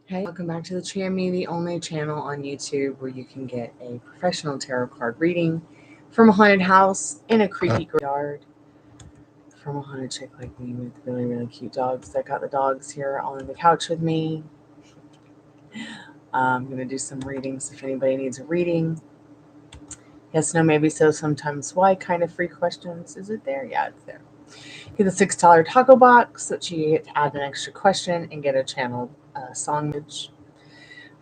Hey, welcome back to the Chammy, the only channel on YouTube where you can get a professional tarot card reading from a haunted house in a creepy yard from a haunted chick like me with really, really cute dogs. I got the dogs here on the couch with me. I'm going to do some readings if anybody needs a reading. Yes, no, maybe so, sometimes why kind of free questions. Is it there? Yeah, it's there. Get a $6 taco box so that you get to add an extra question and get a channeled song message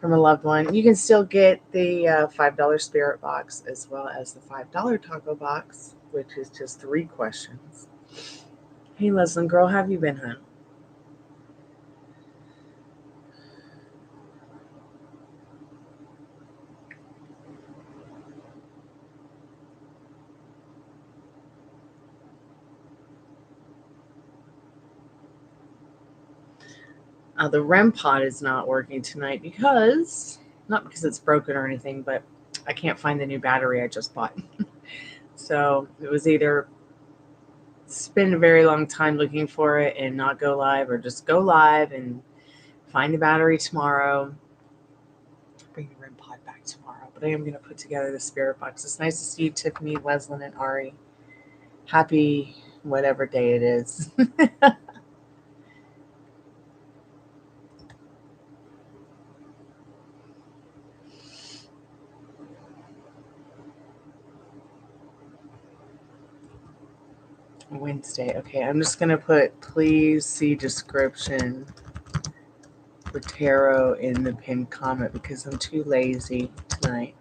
from a loved one. You can still get the $5 spirit box as well as the $5 taco box, which is just 3 questions. Hey, Leslie girl, how have you been, hon? The REMpod is not working tonight not because it's broken or anything, but I can't find the new battery I just bought. So it was either spend a very long time looking for it and not go live, or just go live and find the battery tomorrow. Bring the REMpod back tomorrow, but I am going to put together the spirit box. It's nice to see you, Tiffany, Leslin, and Ari. Happy whatever day it is. Wednesday. Okay, I'm just going to put please see description for tarot in the pinned comment because I'm too lazy tonight.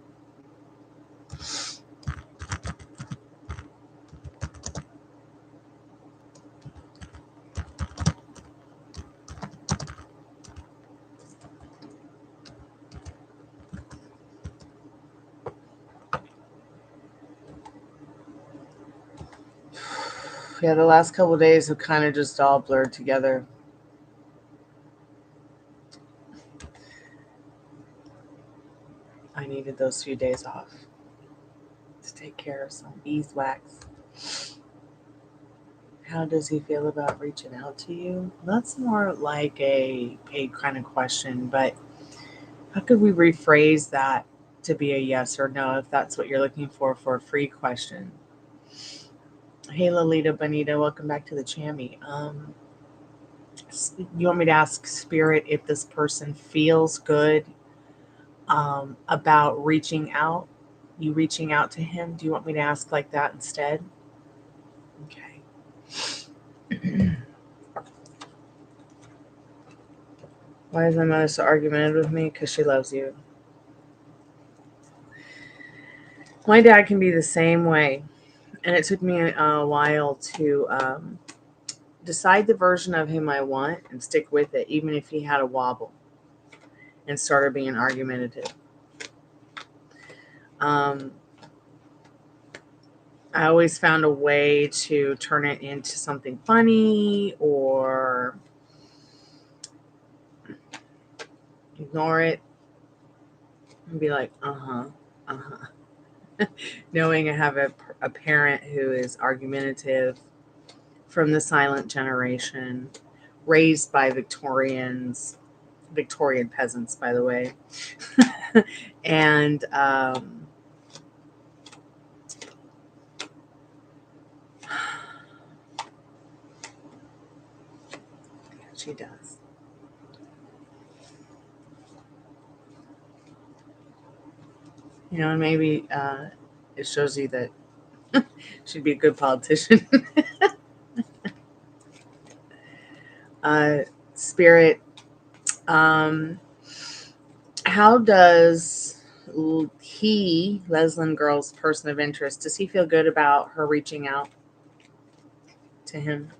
Yeah, the last couple of days have kind of just all blurred together. I needed those few days off to take care of some beeswax. How does he feel about reaching out to you? That's more like a kind of question, but how could we rephrase that to be a yes or no if that's what you're looking for a free question? Hey, Lolita Bonita, welcome back to the Chammy. You want me to ask Spirit if this person feels good about reaching out? You reaching out to him? Do you want me to ask like that instead? Okay. Why is my mother so argumentative with me? Because she loves you. My dad can be the same way. And it took me a while to decide the version of him I want and stick with it, even if he had a wobble and started being argumentative. I always found a way to turn it into something funny or ignore it and be like, knowing I have a parent who is argumentative from the silent generation, raised by Victorian peasants, by the way. And she does. You know, and maybe it shows you that she'd be a good politician. Spirit, how does he, Leslin girl's person of interest, does he feel good about her reaching out to him?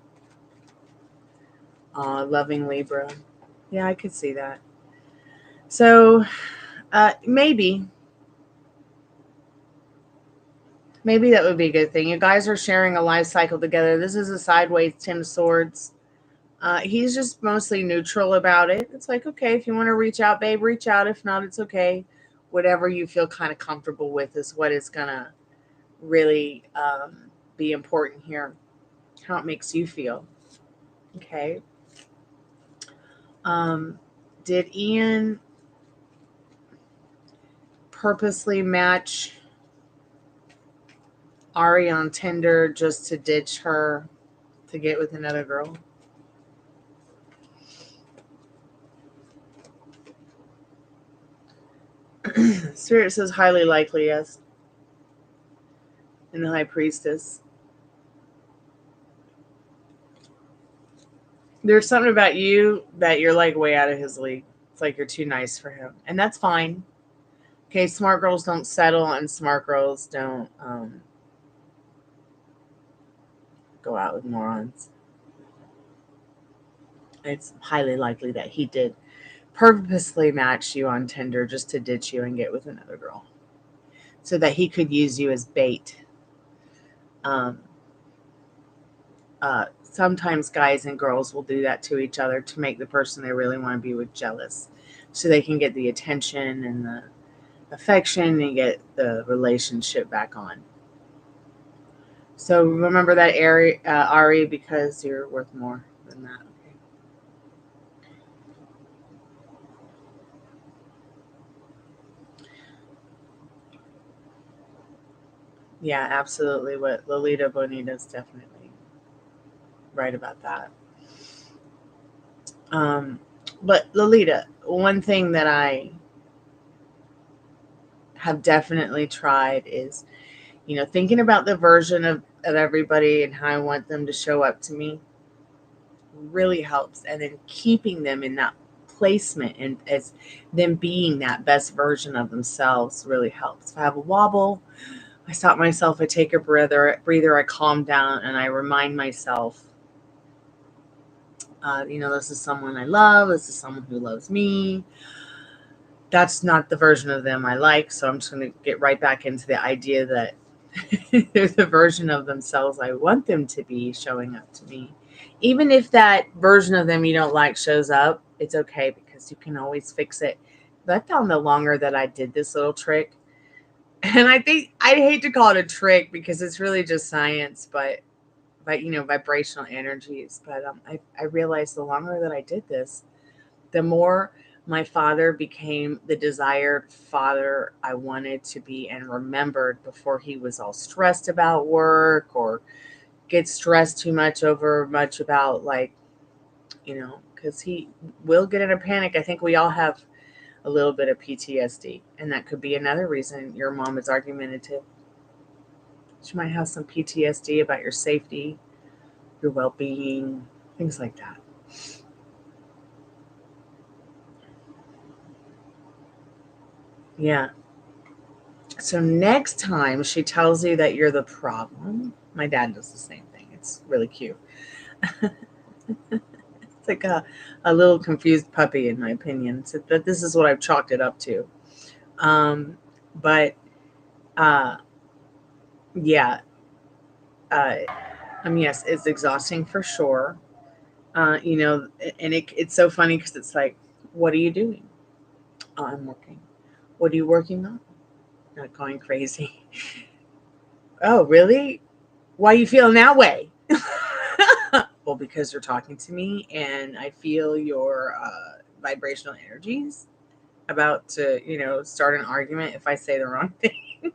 Loving Libra. Yeah, I could see that. So maybe that would be a good thing. You guys are sharing a life cycle together. This is a sideways 10 of swords. He's just mostly neutral about it. It's like, okay, if you want to reach out, babe, reach out. If not, it's okay. Whatever you feel kind of comfortable with is what is going to really be important here. How it makes you feel. Okay. did Ian purposely match Ari on Tinder just to ditch her to get with another girl? Spirit says highly likely, yes. And the High Priestess. There's something about you that you're like way out of his league. It's like you're too nice for him. And that's fine. Okay, smart girls don't settle and smart girls don't go out with morons. It's highly likely that he did purposely match you on Tinder just to ditch you and get with another girl so that he could use you as bait. Sometimes guys and girls will do that to each other to make the person they really want to be with jealous so they can get the attention and the affection and get the relationship back on. So remember that, Ari, because you're worth more than that. Okay. Yeah, absolutely. What Lolita Bonita is definitely right about that. But Lolita, one thing that I have definitely tried is, thinking about the version of everybody and how I want them to show up to me really helps. And then keeping them in that placement and as them being that best version of themselves really helps. If I have a wobble, I stop myself, I take a breather, I calm down, and I remind myself, this is someone I love. This is someone who loves me. That's not the version of them I like. So I'm just going to get right back into the idea that they're the version of themselves I want them to be showing up to me. Even if that version of them you don't like shows up, it's okay because you can always fix it. But I found the longer that I did this little trick, and I think I hate to call it a trick because it's really just science, but vibrational energies. But I realized the longer that I did this, the more my father became the desired father I wanted to be and remembered before he was all stressed about work or get stressed too much about because he will get in a panic. I think we all have a little bit of PTSD, and that could be another reason your mom is argumentative. She might have some PTSD about your safety, your well-being, things like that. Yeah. So next time she tells you that you're the problem, my dad does the same thing. It's really cute. It's like a little confused puppy, in my opinion. So that this is what I've chalked it up to. Yeah. Yes, it's exhausting for sure. And it's so funny because it's like, what are you doing? Oh, I'm working. What are you working on? Not going crazy. Oh, really? Why are you feeling that way? Well, because you're talking to me and I feel your vibrational energies about to, start an argument if I say the wrong thing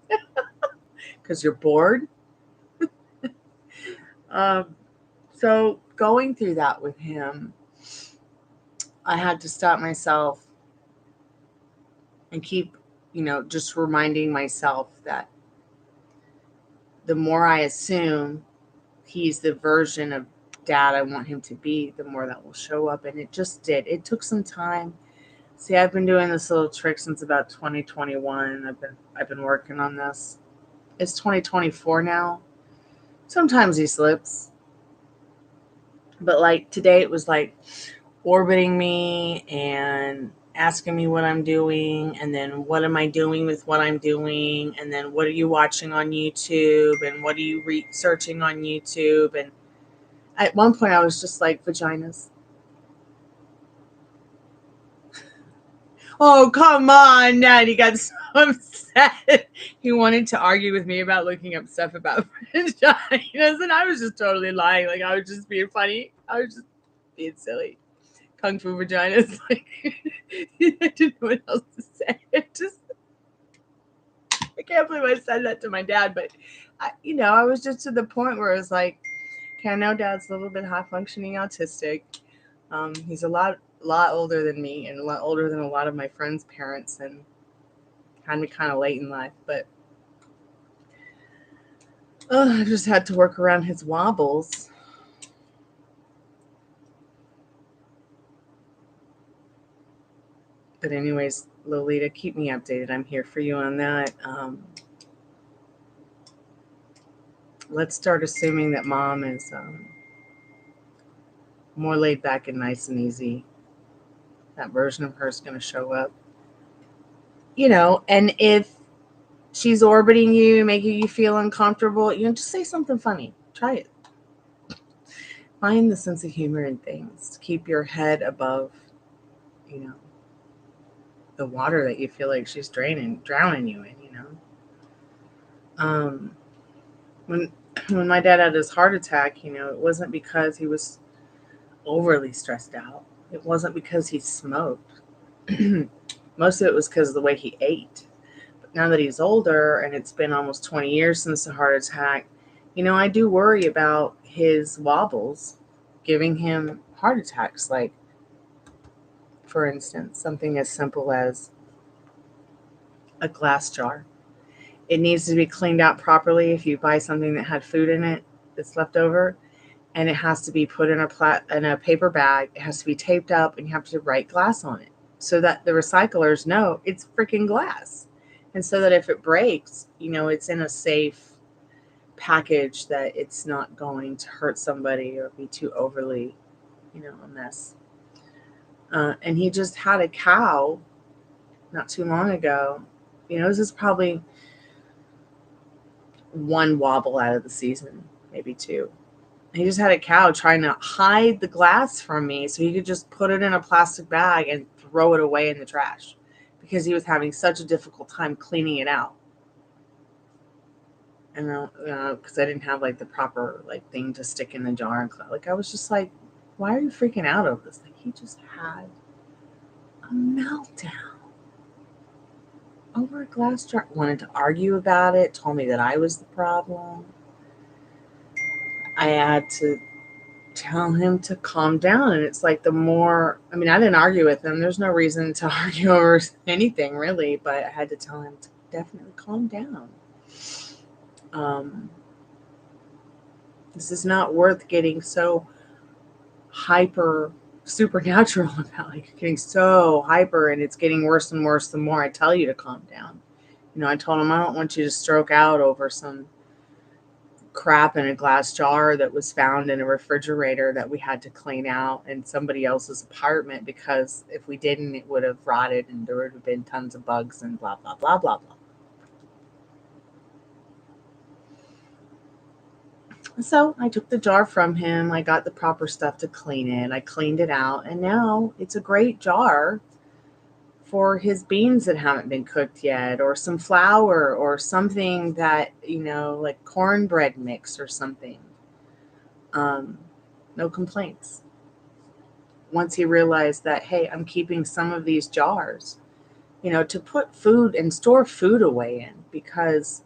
because you're bored. So going through that with him, I had to stop myself and keep, just reminding myself that the more I assume he's the version of dad I want him to be, the more that will show up. And it just did. It took some time. See, I've been doing this little trick since about 2021. I've been working on this. It's 2024 now. Sometimes he slips. But like today it was like orbiting me and asking me what I'm doing, and then what am I doing with what I'm doing, and then what are you watching on YouTube, and what are you researching on YouTube. And at one point I was just like, vaginas. Oh, come on, Ned. He got so upset. He wanted to argue with me about looking up stuff about vaginas, and I was just totally lying. Like, I was just being funny. I was just being silly. Kung Fu vaginas. Like, I didn't know what else to say. I can't believe I said that to my dad, but I was just to the point where it was like, okay, I know Dad's a little bit high functioning autistic. He's a lot older than me and a lot older than a lot of my friends' parents, and had me kind of late in life, but I just had to work around his wobbles. But anyways, Lolita, keep me updated. I'm here for you on that. Let's start assuming that Mom is more laid back and nice and easy. That version of her is going to show up. And if she's orbiting you, making you feel uncomfortable, just say something funny. Try it. Find the sense of humor in things. Keep your head above, the water that you feel like she's drowning you in, When my dad had his heart attack, it wasn't because he was overly stressed out. It wasn't because he smoked. Most of it was because of the way he ate. But now that he's older and it's been almost 20 years since the heart attack, I do worry about his wobbles giving him heart attacks. Like, for instance, something as simple as a glass jar. It needs to be cleaned out properly if you buy something that had food in it that's left over, and it has to be put in a paper bag. It has to be taped up, and you have to write glass on it so that the recyclers know it's freaking glass, and so that if it breaks, it's in a safe package, that it's not going to hurt somebody or be too overly, a mess. And he just had a cow not too long ago. This is probably one wobble out of the season, maybe two. He just had a cow trying to hide the glass from me so he could just put it in a plastic bag and throw it away in the trash because he was having such a difficult time cleaning it out. And because I didn't have like the proper thing to stick in the jar and I was just like, why are you freaking out over this? Like, he just had a meltdown over a glass jar. Wanted to argue about it, told me that I was the problem. I had to tell him to calm down. And it's like I didn't argue with him. There's no reason to argue over anything really, but I had to tell him to definitely calm down. This is not worth getting so hyper supernatural about, getting so hyper, and it's getting worse and worse the more I tell you to calm down. I told him I don't want you to stroke out over some crap in a glass jar that was found in a refrigerator that we had to clean out in somebody else's apartment, because if we didn't, it would have rotted and there would have been tons of bugs and blah, blah, blah, blah, blah. So I took the jar from him. I got the proper stuff to clean it. I cleaned it out, and now it's a great jar for his beans that haven't been cooked yet, or some flour, or something that, like cornbread mix or something. No complaints. Once he realized that, hey, I'm keeping some of these jars, to put food and store food away in, because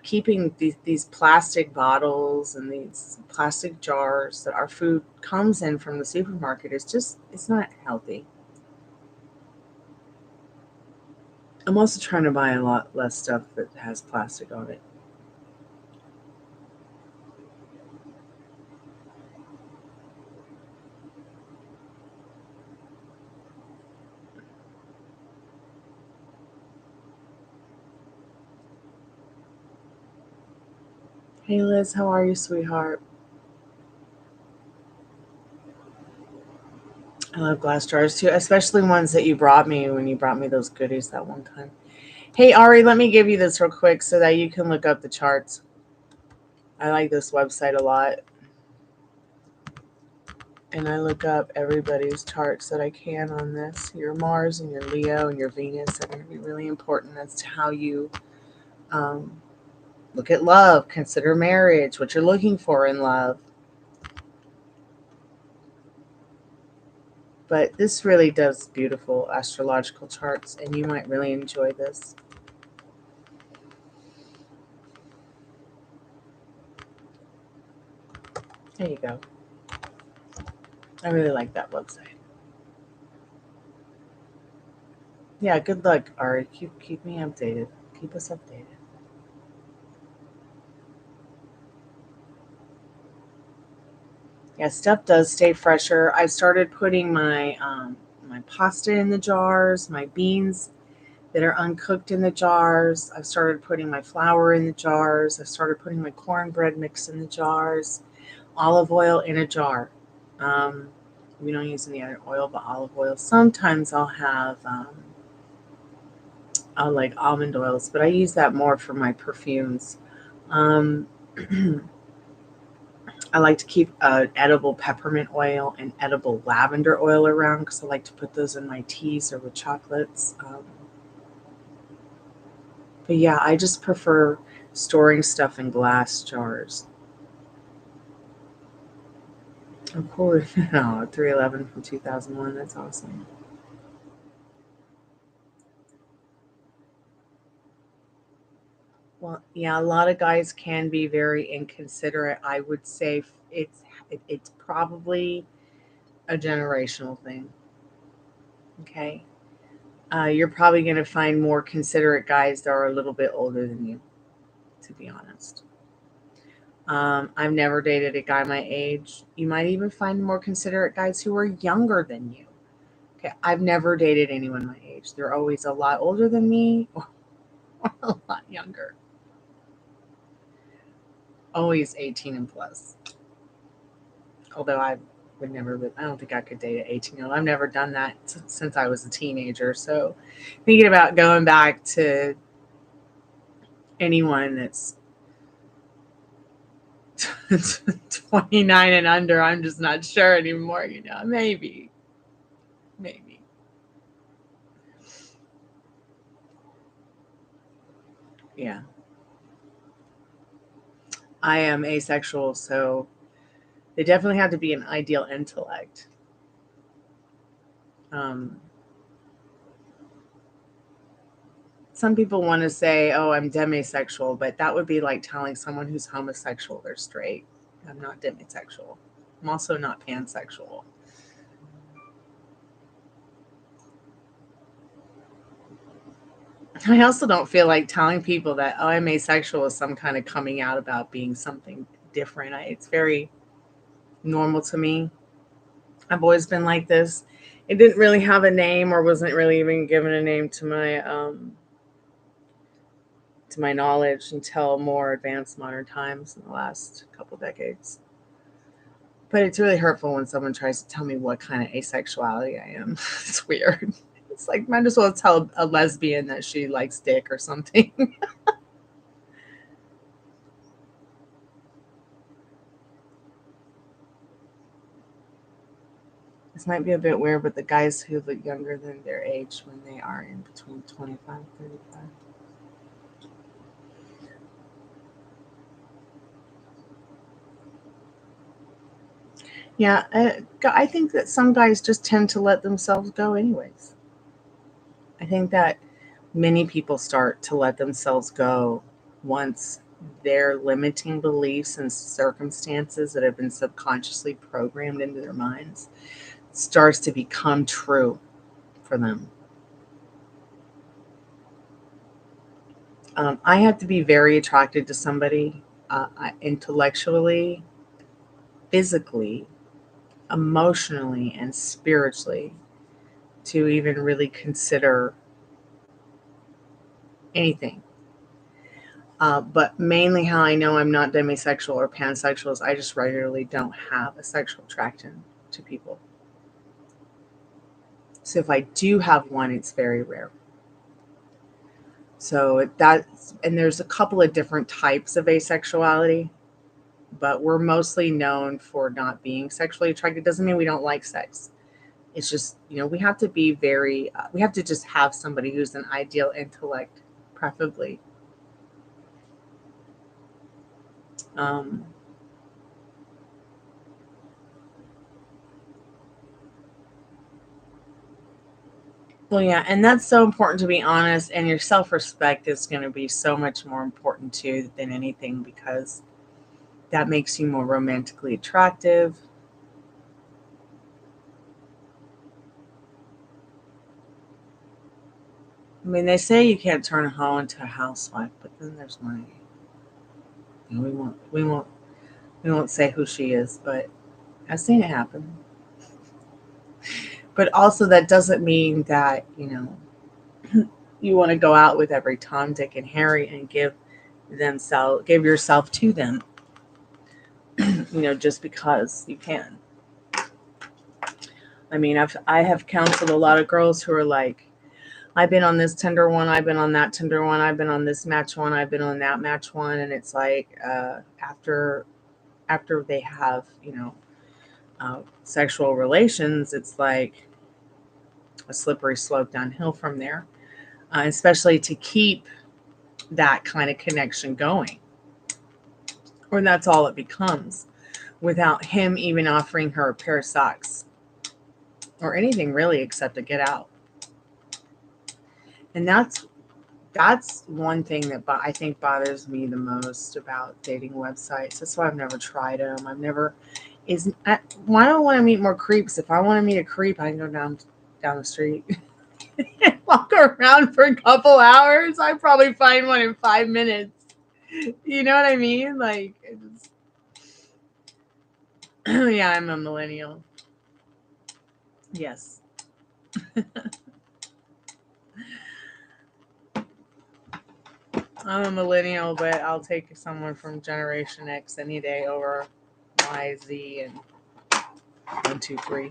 keeping these plastic bottles and these plastic jars that our food comes in from the supermarket is just, it's not healthy. I'm also trying to buy a lot less stuff that has plastic on it. Hey Liz, how are you, sweetheart? I love glass jars too, especially ones that you brought me when you brought me those goodies that one time. Hey Ari, let me give you this real quick so that you can look up the charts. I like this website a lot. And I look up everybody's charts that I can on this. Your Mars and your Leo and your Venus are going to be really important as to how you look at love, consider marriage, what you're looking for in love. But this really does beautiful astrological charts, and you might really enjoy this. There you go. I really like that website. Yeah, good luck, Ari. Keep me updated. Keep us updated. Yeah, stuff does stay fresher. I started putting my my pasta in the jars, my beans that are uncooked in the jars. I've started putting my flour in the jars. I've started putting my cornbread mix in the jars. Olive oil in a jar. We don't use any other oil but olive oil. Sometimes I'll have I like almond oils, but I use that more for my perfumes. Um, I like to keep edible peppermint oil and edible lavender oil around because I like to put those in my teas or with chocolates. But yeah, I just prefer storing stuff in glass jars. Of course, no, 311 from 2001. That's awesome. Well, yeah, a lot of guys can be very inconsiderate. I would say it's probably a generational thing. Okay, you're probably going to find more considerate guys that are a little bit older than you, to be honest. I've never dated a guy my age. You might even find more considerate guys who are younger than you. Okay, I've never dated anyone my age. They're always a lot older than me or a lot younger. Always 18 and plus. Although I would never, I don't think I could date an 18-year-old. I've never done that since I was a teenager. So thinking about going back to anyone that's 29 and under, I'm just not sure anymore. Maybe. Yeah. I am asexual, so they definitely have to be an ideal intellect. Some people want to say, oh, I'm demisexual, but that would be like telling someone who's homosexual they're straight. I'm not demisexual. I'm also not pansexual. I also don't feel like telling people that, oh, I'm asexual is some kind of coming out about being something different. It's very normal to me. I've always been like this. It didn't really have a name or wasn't really even given a name to my knowledge until more advanced modern times in the last couple decades. But it's really hurtful when someone tries to tell me what kind of asexuality I am. It's weird. It's like, might as well tell a lesbian that she likes dick or something. This might be a bit weird, but the guys who look younger than their age when they are in between 25 and 35. Yeah, I think that some guys just tend to let themselves go anyways. I think that many people start to let themselves go once their limiting beliefs and circumstances that have been subconsciously programmed into their minds starts to become true for them. I have to be very attracted to somebody intellectually, physically, emotionally, and spiritually to even really consider anything. But mainly how I know I'm not demisexual or pansexual is I just regularly don't have a sexual attraction to people. So if I do have one, it's very rare. So and there's a couple of different types of asexuality, but we're mostly known for not being sexually attracted. Doesn't mean we don't like sex. It's just, we have to be we have to just have somebody who's an ideal intellect, preferably. Um, Well, yeah, and that's so important, to be honest, and your self-respect is going to be so much more important too than anything, because that makes you more romantically attractive. I mean, they say you can't turn a hoe into a housewife, but then there's my, we won't say who she is, but I've seen it happen. But also, that doesn't mean that, you want to go out with every Tom, Dick, and Harry and give yourself to them, just because you can. I mean, I have counseled a lot of girls who are like, I've been on this Tinder one, I've been on that Tinder one, I've been on this match one, I've been on that match one, and it's like after they have sexual relations, it's like a slippery slope downhill from there, especially to keep that kind of connection going, or that's all it becomes, without him even offering her a pair of socks or anything really except to get out. And that's one thing that I think bothers me the most about dating websites. That's why I've never tried them. Why do I want to meet more creeps? If I want to meet a creep, I can go down the street and walk around for a couple hours. I probably find one in 5 minutes. You know what I mean? Like, yeah, I'm a millennial. Yes. I'm a millennial, but I'll take someone from Generation X any day over Y, Z, and 1, 2, 3.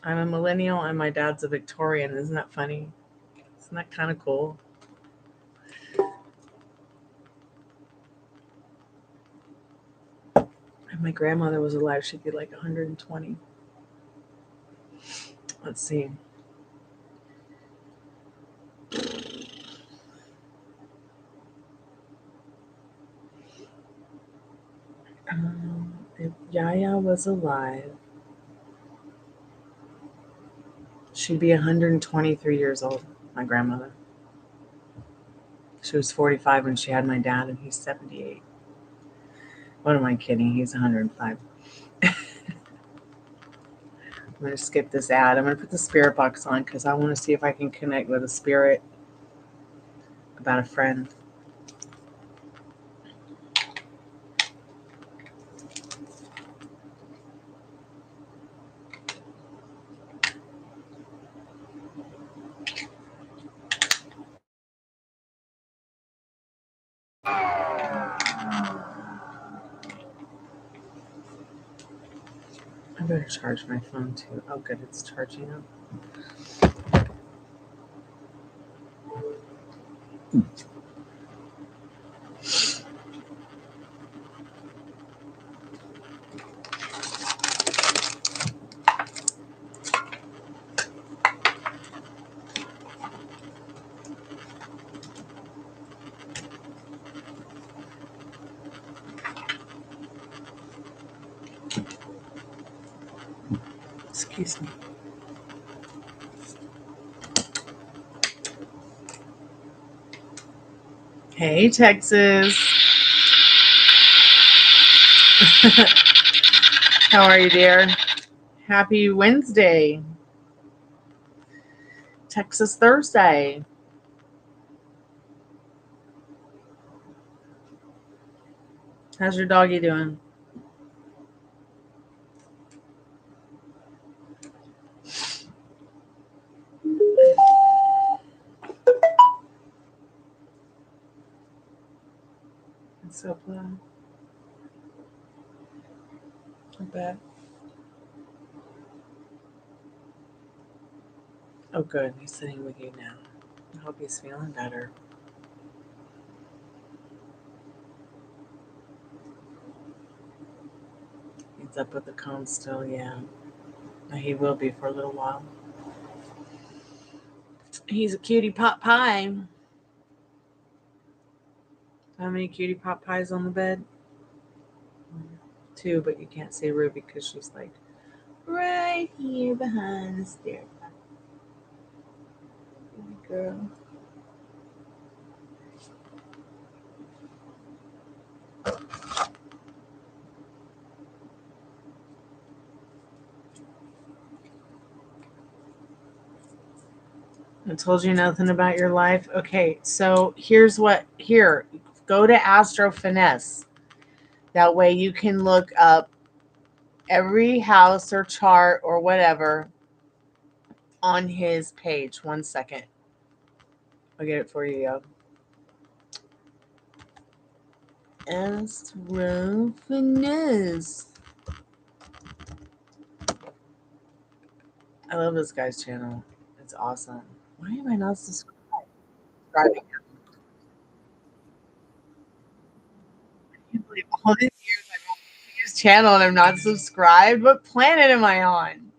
I'm a millennial and my dad's a Victorian. Isn't that funny? Isn't that kind of cool? If my grandmother was alive, she'd be like 120. Let's see. If Yaya was alive, she'd be 123 years old, my grandmother. She was 45 when she had my dad, and he's 78. What am I kidding? He's 105. I'm going to skip this ad. I'm going to put the spirit box on because I want to see if I can connect with a spirit about a friend. I better charge my phone too. Oh, good, it's charging up. Excuse me. Hey, Texas. How are you, dear? Happy Wednesday. Texas Thursday. How's your doggy doing? It's so glad. I bet. Oh, good. He's sitting with you now. I hope he's feeling better. He's up with the cone still, yeah. He will be for a little while. He's a cutie pot pie. How many cutie pot pies on the bed? 2, but you can't see Ruby because she's like right here behind the stair. Good girl. I told you nothing about your life. Okay, so here's what. Here, go to Astro Finesse. That way you can look up every house or chart or whatever on his page. 1 second. I'll get it for you, yo. Astro Finesse. I love this guy's channel. It's awesome. Why am I not subscribing? I can't believe all these years I've watched his channel and I'm not subscribed. What planet am I on?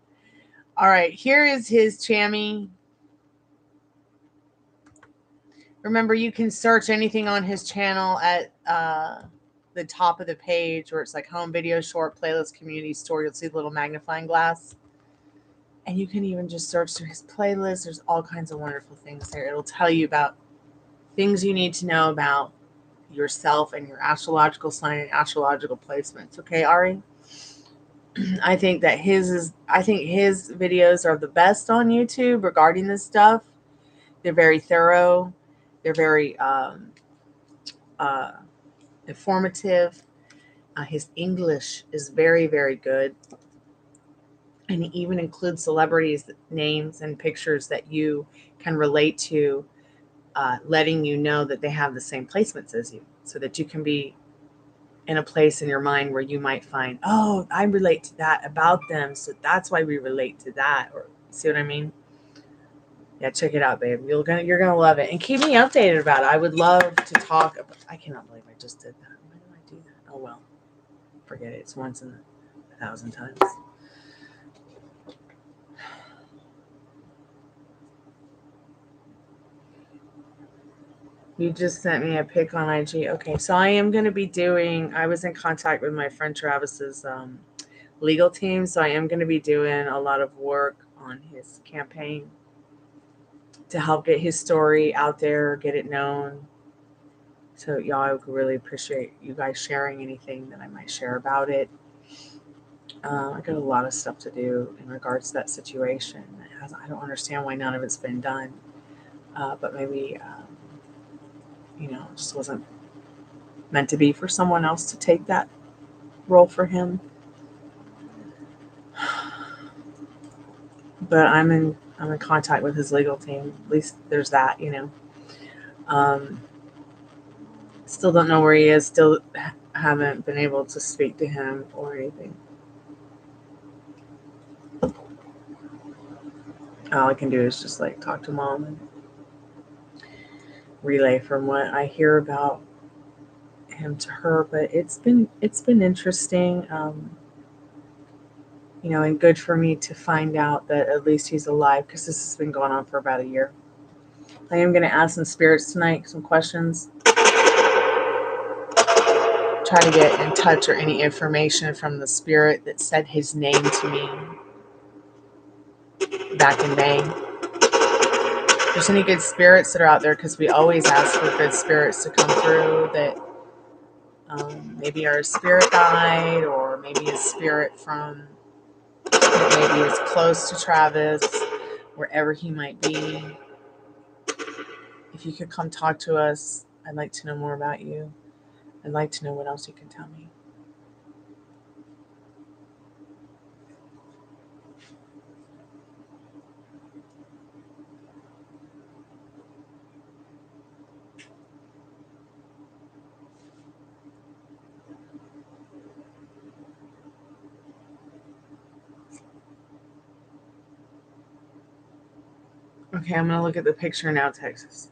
All right, here is his Chammy. Remember, you can search anything on his channel at the top of the page where it's like home video, short, playlist, community, store. You'll see the little magnifying glass. And you can even just search through his playlist. There's all kinds of wonderful things there. It'll tell you about things you need to know about yourself and your astrological sign and astrological placements. Okay, Ari? I think his videos are the best on YouTube regarding this stuff. They're very thorough. They're very informative. His English is very, very good. And he even includes celebrities' names and pictures that you can relate to, letting you know that they have the same placements as you, so that you can be in a place in your mind where you might find, oh, I relate to that about them, so that's why we relate to that. Or see what I mean? Yeah, check it out, babe. You're gonna love it, and keep me updated about it. I would love to talk about. I cannot believe I just did that. Why did I do that? Oh well, forget it. It's once in 1,000 times. You just sent me a pic on IG. Okay, so I am going to be I was in contact with my friend Travis's legal team, so I am going to be doing a lot of work on his campaign to help get his story out there, get it known. So, y'all, I would really appreciate you guys sharing anything that I might share about it. I got a lot of stuff to do in regards to that situation. I don't understand why none of it's been done, but maybe it just wasn't meant to be for someone else to take that role for him. But I'm in contact with his legal team. At least there's that, Still don't know where he is. Still haven't been able to speak to him or anything. All I can do is just like talk to mom and relay from what I hear about him to her. But it's been interesting, and good for me to find out that at least he's alive, because this has been going on for about a year. I am going to ask some spirits tonight some questions. Try to get in touch or any information from the spirit that said his name to me back in May. If there's any good spirits that are out there, because we always ask for good spirits to come through that maybe are a spirit guide, or maybe a spirit from that maybe is close to Travis, wherever he might be. If you could come talk to us, I'd like to know more about you. I'd like to know what else you can tell me. Okay, I'm going to look at the picture now, Texas.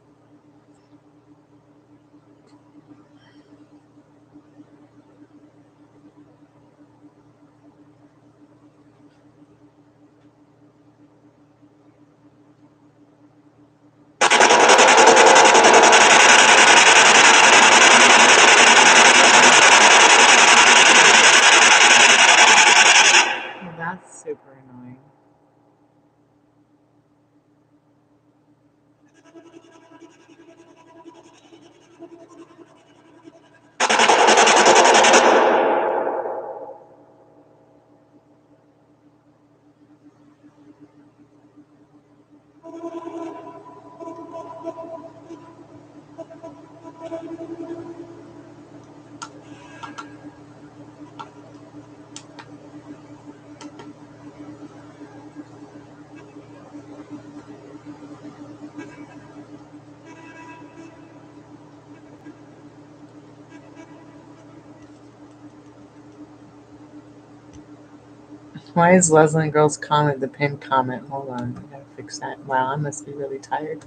Why is Leslie Girl's comment the pinned comment? Hold on, I gotta fix that. Wow, I must be really tired.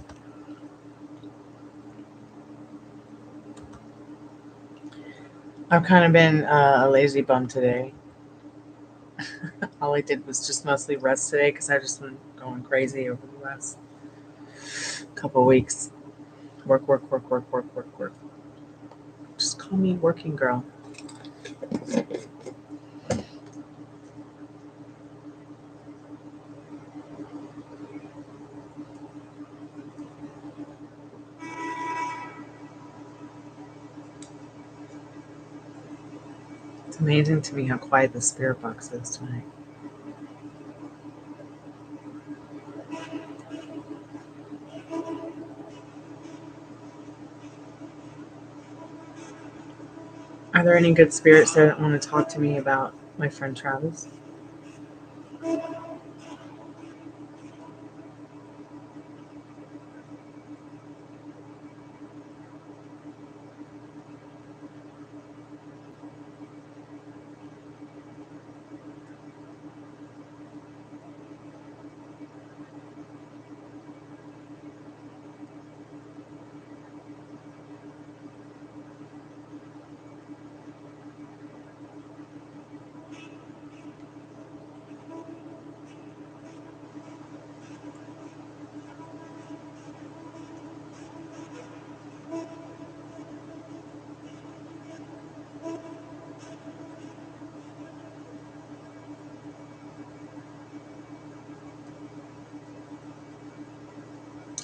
I've kind of been a lazy bum today. All I did was just mostly rest today because I've just been going crazy over the last couple of weeks. Work. Just call me working girl. It's amazing to me how quiet the spirit box is tonight. Are there any good spirits that want to talk to me about my friend Travis?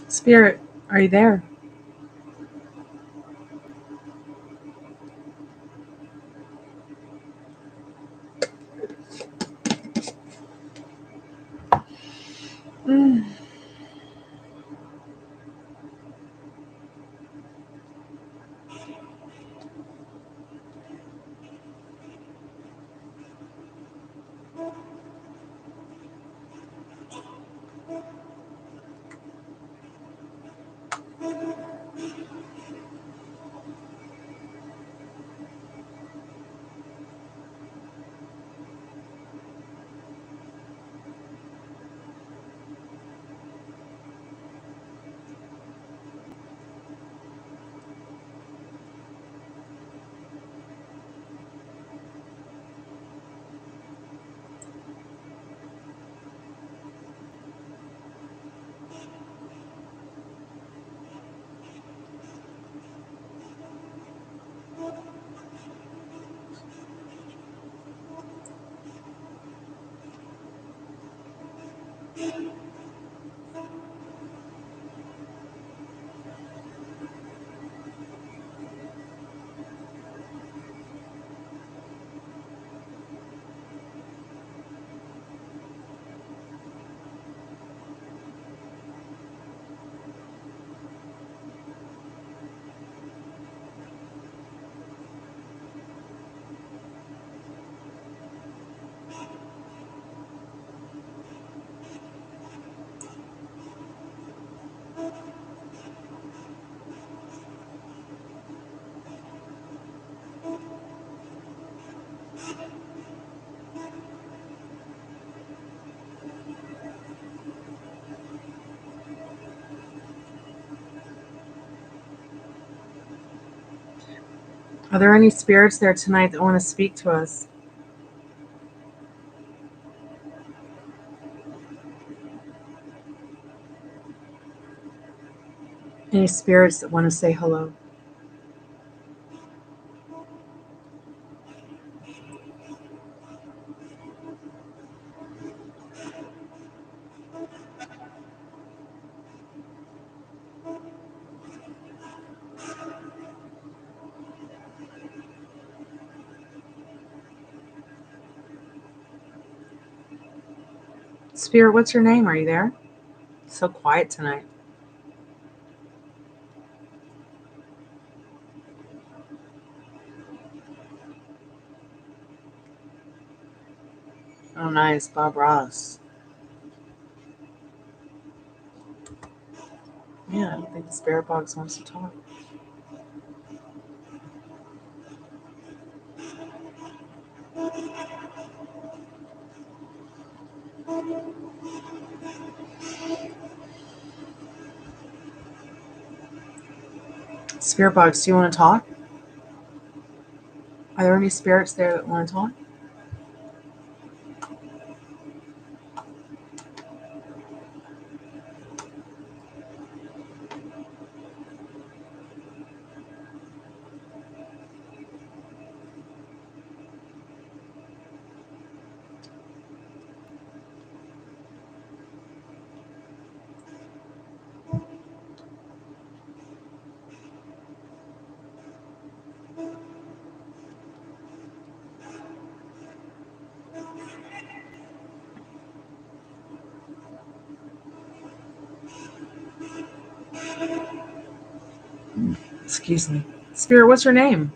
Spirit, are you there? Are there any spirits there tonight that want to speak to us? Any spirits that want to say hello? Spirit, what's your name? Are you there? It's so quiet tonight. Oh, nice. Bob Ross. Yeah, I don't think the spirit box wants to talk. Spirit box, do you want to talk? Are there any spirits there that want to talk? Excuse me. Spirit, what's your name?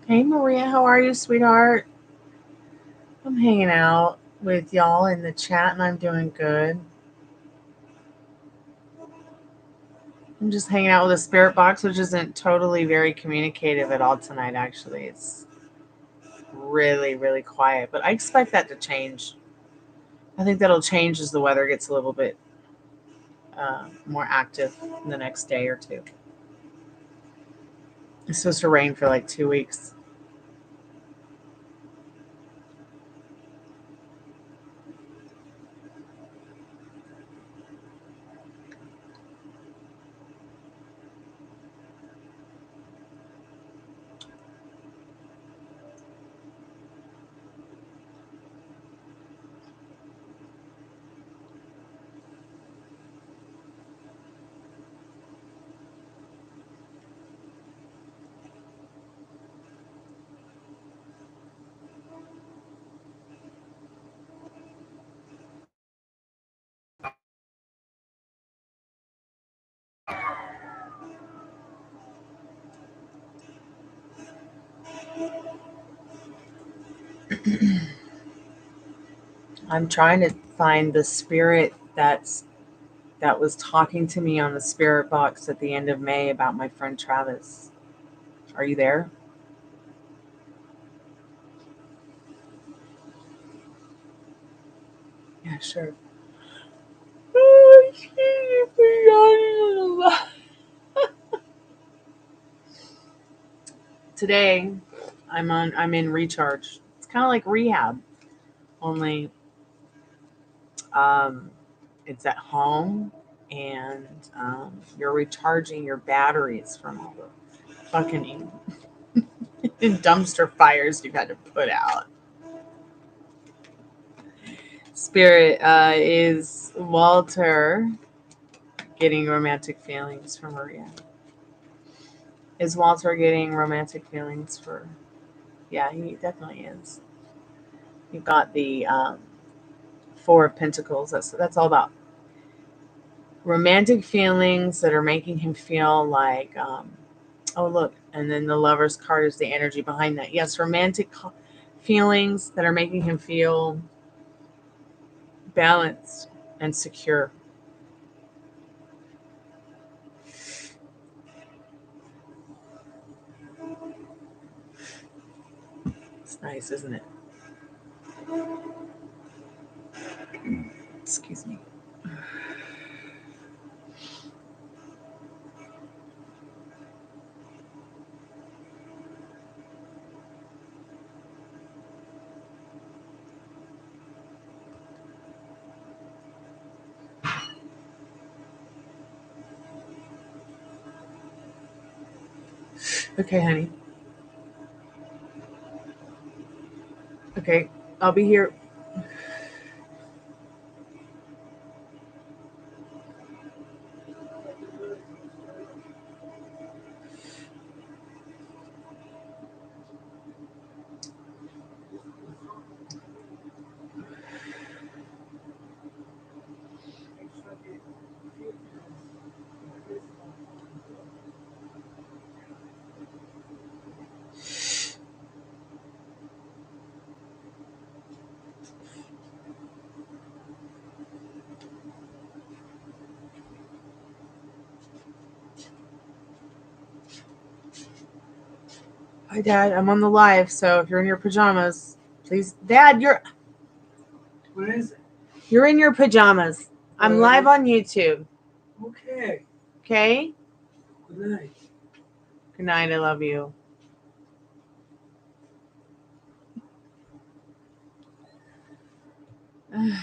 Hey, Maria, how are you, sweetheart? I'm hanging out with y'all in the chat and I'm doing good. I'm just hanging out with a spirit box, which isn't totally very communicative at all tonight, actually. It's really, really quiet, but I expect that to change. I think that'll change as the weather gets a little bit more active in the next day or two. It's supposed to rain for like 2 weeks. I'm trying to find the spirit that was talking to me on the spirit box at the end of May about my friend Travis. Are you there? Yeah, sure. Today, I'm in recharge. It's kind of like rehab, only um, it's at home, and you're recharging your batteries from all the fucking dumpster fires you've had to put out. Spirit, is Walter getting romantic feelings for Maria? Is Walter getting romantic feelings for? Yeah, he definitely is. You've got the Four of Pentacles. That's all about romantic feelings that are making him feel like, oh look, and then the Lover's card is the energy behind that. Yes, romantic feelings that are making him feel balanced and secure. It's nice, isn't it? Excuse me. Okay, honey. Okay, I'll be here. Hi, Dad. I'm on the live, so if you're in your pajamas, please. Dad, What is it? you're in your pajamas. I'm live on YouTube. Okay. Okay? Good night. Good night. I love you. I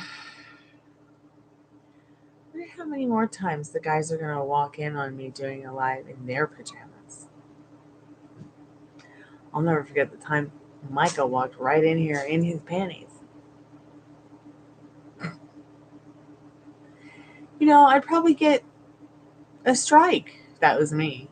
wonder how many more times the guys are going to walk in on me doing a live in their pajamas. I'll never forget the time Micah walked right in here in his panties. You know, I'd probably get a strike if that was me.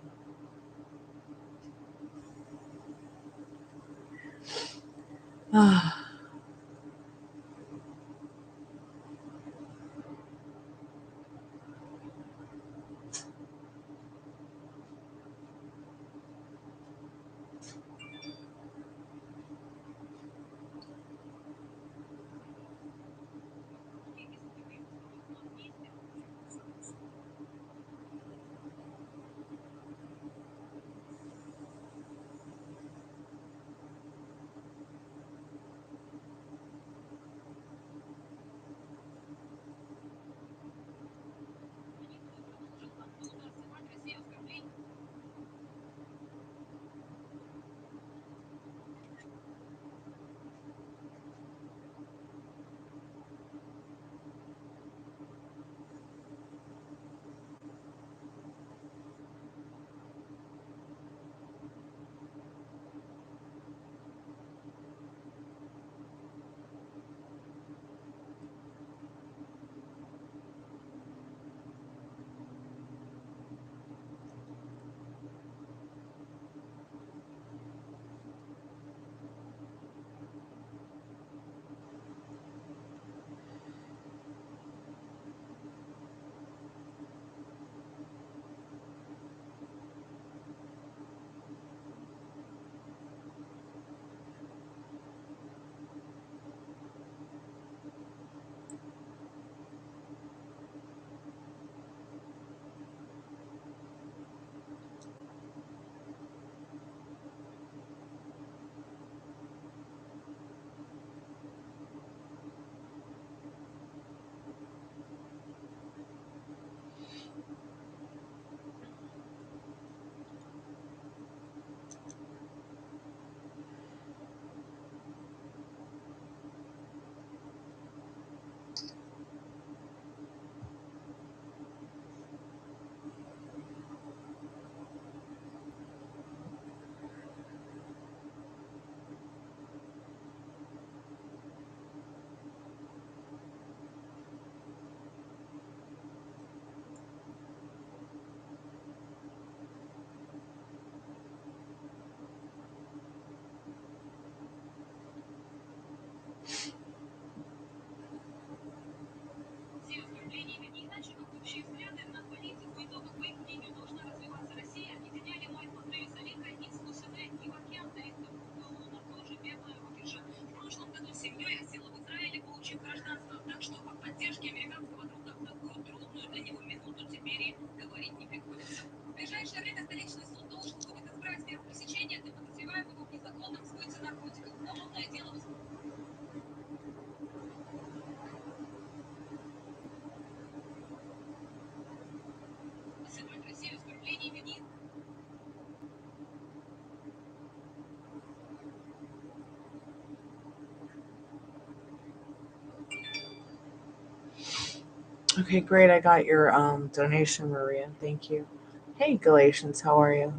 Okay, great. I got your donation, Maria. Thank you. Hey, Galatians, how are you?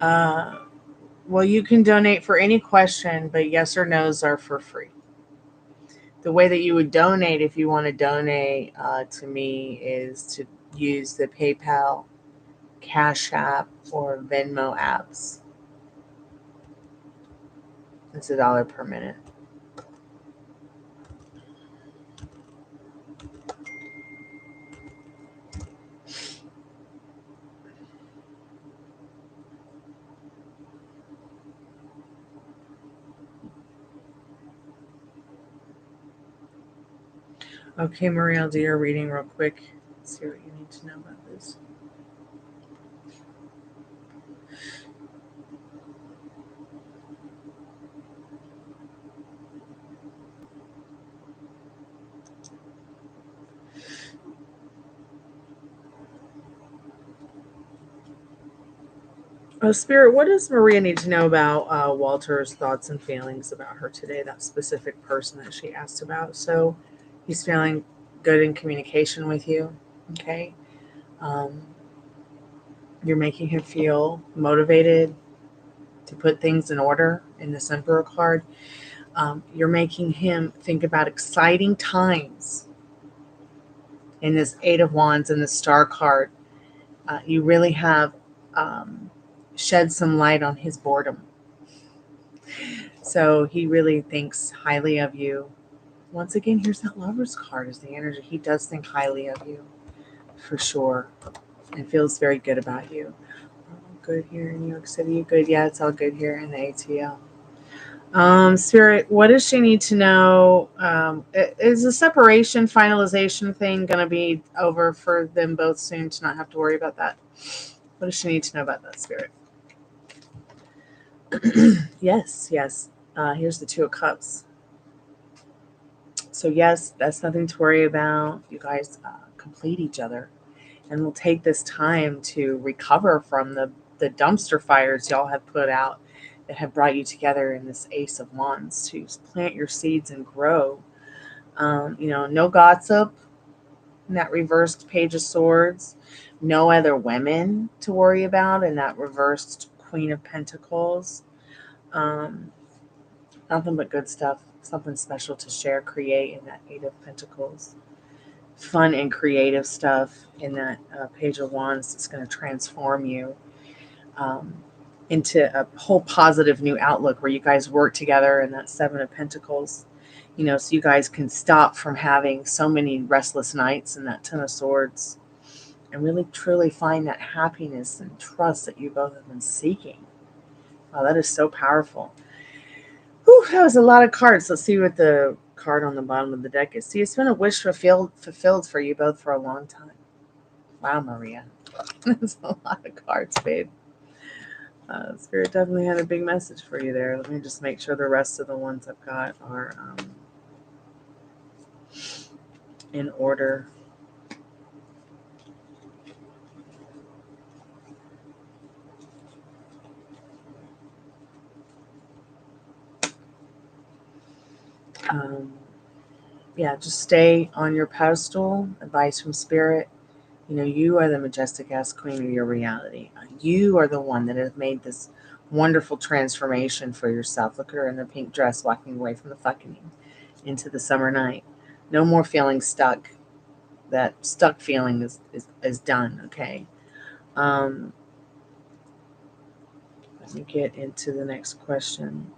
Well, you can donate for any question, but yes or no's are for free. The way that you would donate, if you want to donate to me, is to use the PayPal, Cash App, or Venmo apps. It's $1 per minute. Okay, Marie, I'll do your reading real quick. Let's see what you need to know about this. Spirit, what does Maria need to know about Walter's thoughts and feelings about her today, that specific person that she asked about? So he's feeling good in communication with you, okay? You're making him feel motivated to put things in order in this Emperor card. You're making him think about exciting times in this Eight of Wands and the Star card. You really have shed some light on his boredom. So he really thinks highly of you. Once again, here's that Lover's card as the energy. He does think highly of you, for sure, and feels very good about you. Good here in New York City. You good? Yeah, it's all good here in the ATL. Spirit, what does she need to know? Is the separation finalization thing going to be over for them both soon to not have to worry about that? What does she need to know about that, Spirit? Yes. Here's the Two of Cups. So yes, that's nothing to worry about. You guys complete each other, and we'll take this time to recover from the dumpster fires y'all have put out that have brought you together in this Ace of Wands to plant your seeds and grow. No gossip in that reversed Page of Swords. No other women to worry about in that reversed Queen of Pentacles. Nothing but good stuff. Something special to share, create in that Eight of Pentacles. Fun and creative stuff in that Page of Wands that's going to transform you into a whole positive new outlook where you guys work together in that Seven of Pentacles. So you guys can stop from having so many restless nights in that Ten of Swords and really truly find that happiness and trust that you both have been seeking. Wow, that is so powerful. Whew, that was a lot of cards. Let's see what the card on the bottom of the deck is. See, it's been a wish fulfilled for you both for a long time. Wow, Maria. That's a lot of cards, babe. Spirit definitely had a big message for you there. Let me just make sure the rest of the ones I've got are in order. Yeah, just stay on your pedestal. Advice from Spirit. You are the majestic ass queen of your reality. You are the one that has made this wonderful transformation for yourself. Look at her in the pink dress walking away from the fucking into the summer night. No more feeling stuck. That stuck feeling is done, okay? Let me get into the next question.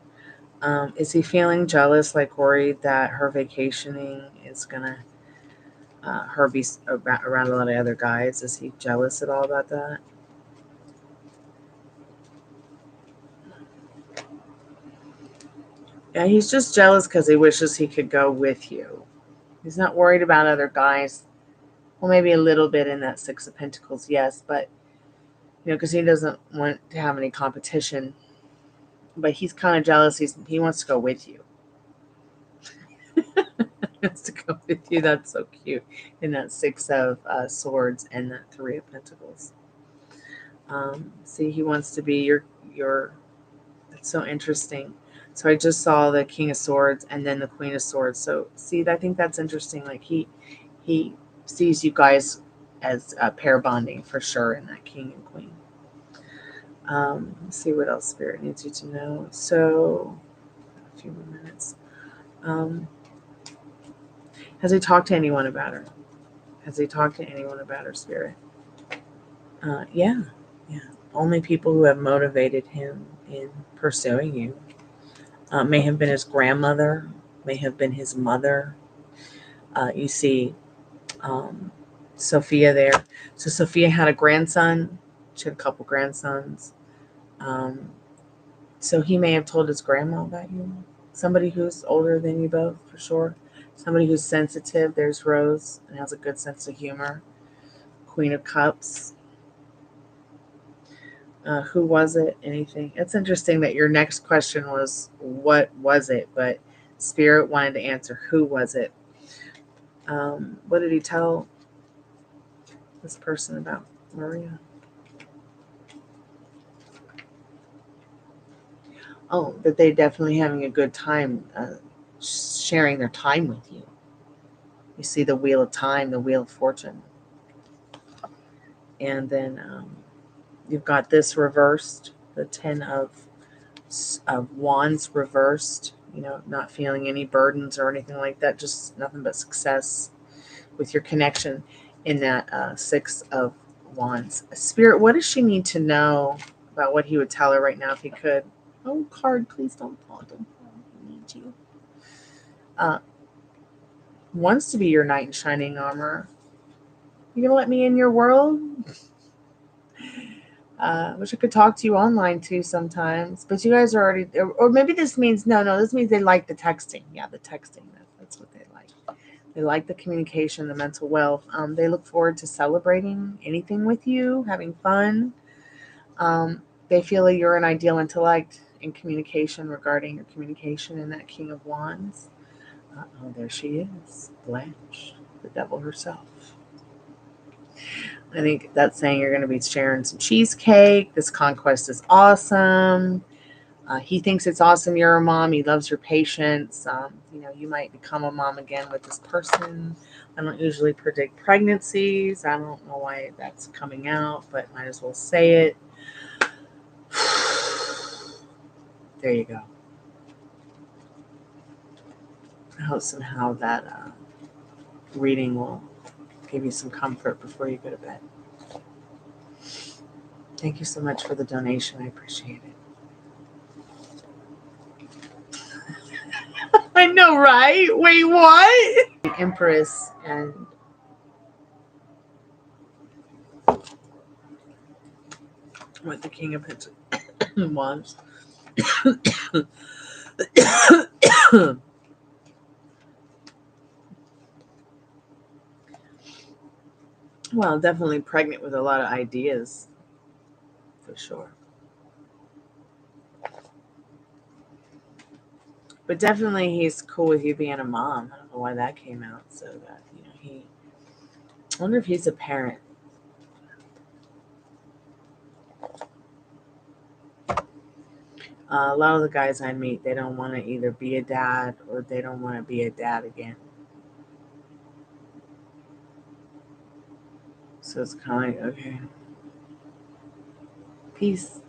Is he feeling jealous, like worried that her vacationing is going to her be around a lot of other guys? Is he jealous at all about that? Yeah, he's just jealous because he wishes he could go with you. He's not worried about other guys. Well, maybe a little bit in that Six of Pentacles, yes, but because he doesn't want to have any competition. But he's kind of jealous. He wants to go with you. Wants to go with you. That's so cute. In that Six of Swords and that Three of Pentacles. See, he wants to be your. That's so interesting. So I just saw the King of Swords and then the Queen of Swords. So see, I think that's interesting. Like he sees you guys as pair bonding for sure in that King and Queen. Let's see what else Spirit needs you to know. So a few more minutes. Has he talked to anyone about her? Has he talked to anyone about her, Spirit? Yeah. Only people who have motivated him in pursuing you. May have been his grandmother, may have been his mother. You see Sophia there. So Sophia had a grandson. She had a couple grandsons. So he may have told his grandma about you. Somebody who's older than you both, for sure. Somebody who's sensitive. There's Rose and has a good sense of humor. Queen of Cups. Who was it? Anything? It's interesting that your next question was, what was it? But Spirit wanted to answer, who was it? What did he tell this person about Maria? Oh, that they're definitely having a good time sharing their time with you. You see the wheel of time, the wheel of fortune. And then you've got this reversed, the 10 of Wands reversed, not feeling any burdens or anything like that, just nothing but success with your connection in that 6 of Wands. Spirit, what does she need to know about what he would tell her right now if he could? Oh, card, please don't fall. Don't fall. I need you. Wants to be your knight in shining armor. You gonna let me in your world? Wish I could talk to you online too sometimes, but you guys are already, or maybe this means, no, this means they like the texting. Yeah, the texting, that's what they like. They like the communication, the mental wealth. They look forward to celebrating anything with you, having fun. They feel that you're an ideal intellect in communication regarding your communication in that King of Wands. Oh, there she is, Blanche, the devil herself. I think that's saying you're going to be sharing some cheesecake. This conquest is awesome. He thinks it's awesome you're a mom. He loves your patience. You might become a mom again with this person. I don't usually predict pregnancies. I don't know why that's coming out, but might as well say it. There you go. I hope somehow that reading will give you some comfort before you go to bed. Thank you so much for the donation. I appreciate it. I know, right? Wait, what? The Empress and what the King of Wands. Well, definitely pregnant with a lot of ideas, for sure. But definitely he's cool with you being a mom. I don't know why that came out. So that, I wonder if he's a parent. A lot of the guys I meet, they don't want to either be a dad or they don't want to be a dad again. So it's kind of like, okay, peace.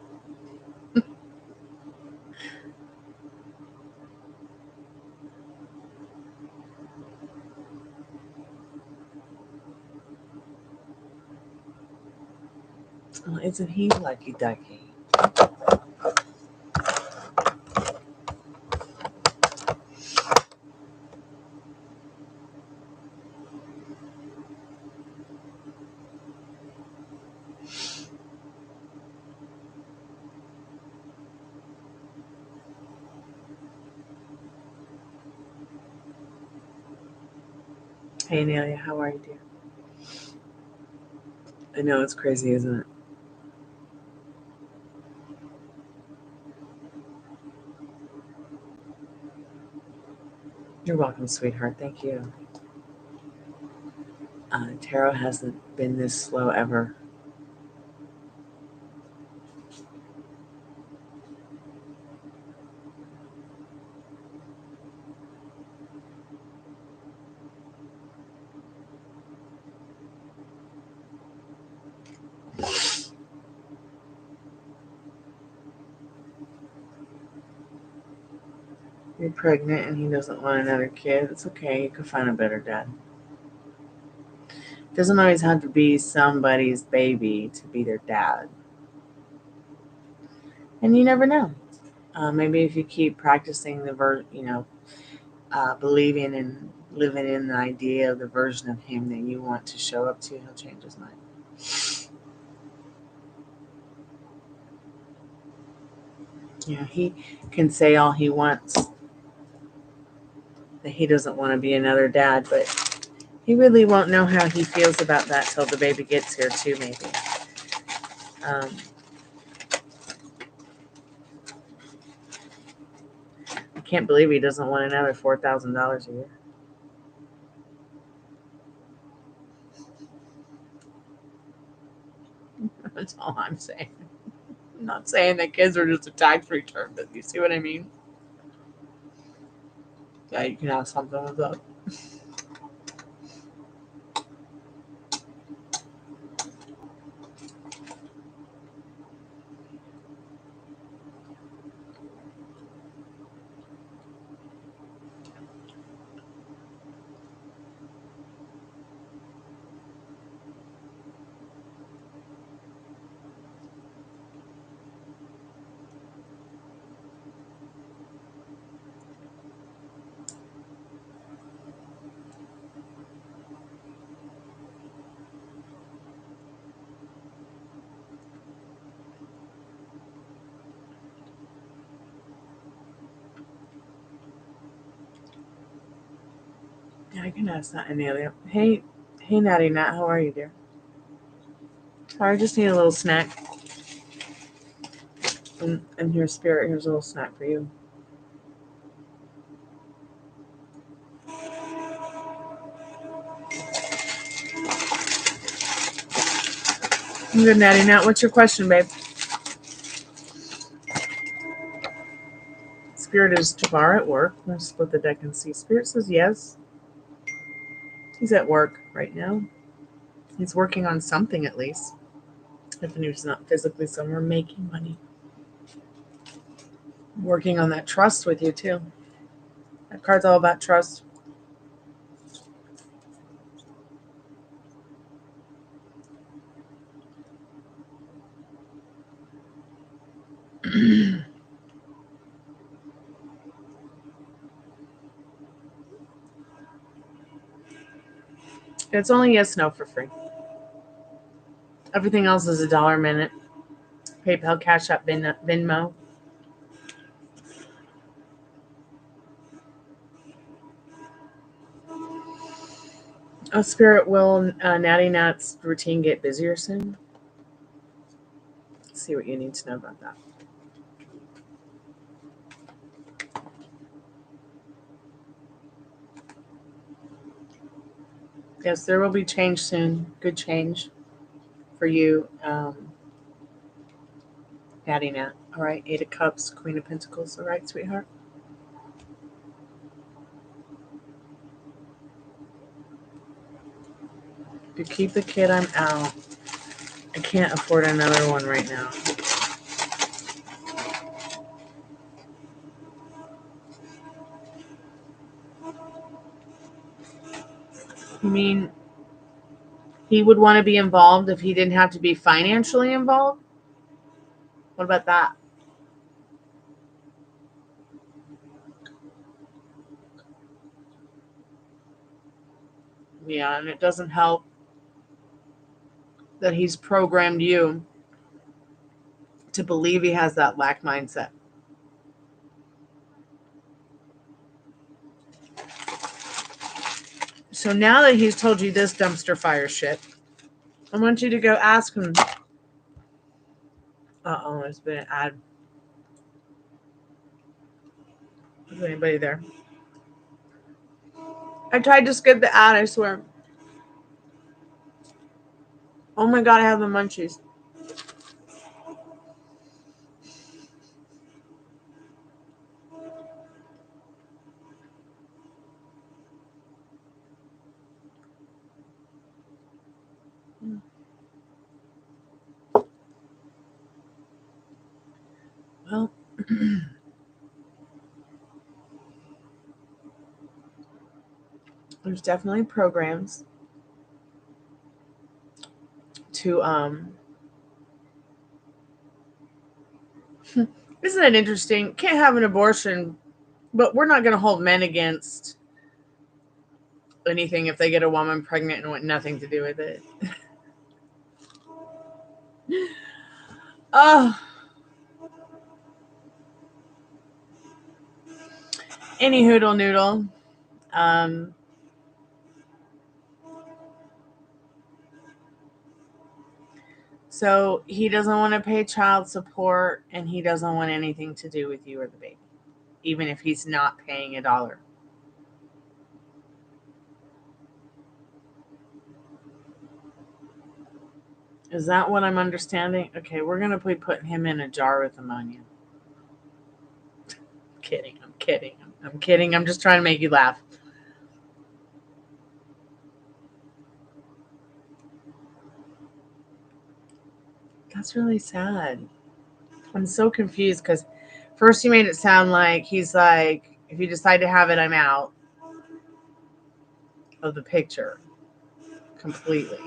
Well, isn't he lucky ducky? Hey, Nelia, how are you, dear? I know it's crazy, isn't it? You're welcome, sweetheart. Thank you. Tarot hasn't been this slow ever. You're pregnant and he doesn't want another kid. It's okay. You can find a better dad. It doesn't always have to be somebody's baby to be their dad. And you never know. Maybe if you keep practicing believing and living in the idea of the version of him that you want to show up to, he'll change his mind. Yeah, he can say all he wants that he doesn't want to be another dad, but he really won't know how he feels about that till the baby gets here too, maybe. I can't believe he doesn't want another $4,000 a year. That's all I'm saying. I'm not saying that kids are just a tax return, but you see what I mean? Yeah, you can ask something with that. Yeah, I can ask that any other. Hey, Natty Nat, how are you, dear? I just need a little snack. And here's Spirit. Here's a little snack for you. I'm good, Natty Nat. What's your question, babe? Spirit is tomorrow at work. Let's split the deck and see. Spirit says yes. He's at work right now. He's working on something at least. If he's not physically somewhere making money. Working on that trust with you too. That card's all about trust. It's only yes, no for free. Everything else is $1 a minute. PayPal, Cash App, Venmo. Oh, Spirit, will Natty Nat's routine get busier soon? Let's see what you need to know about that. Yes, there will be change soon. Good change for you, Natty Nat. All right, 8 of Cups, Queen of Pentacles. All right, sweetheart. If you keep the kid, I'm out. I can't afford another one right now. You mean he would want to be involved if he didn't have to be financially involved? What about that? Yeah, and it doesn't help that he's programmed you to believe he has that lack mindset. So now that he's told you this dumpster fire shit, I want you to go ask him. Uh-oh, there's been an ad. Is anybody there? I tried to skip the ad, I swear. Oh my god, I have the munchies. Well, there's definitely programs to isn't it interesting? Can't have an abortion, but we're not going to hold men against anything if they get a woman pregnant and want nothing to do with it. Oh. Any hoodle noodle. So he doesn't want to pay child support, and he doesn't want anything to do with you or the baby, even if he's not paying $1. Is that what I'm understanding? Okay, we're going to be putting him in a jar with ammonia. I'm kidding. I'm kidding. I'm just trying to make you laugh. That's really sad. I'm so confused because first you made it sound like he's like, if you decide to have it, I'm out of the picture completely.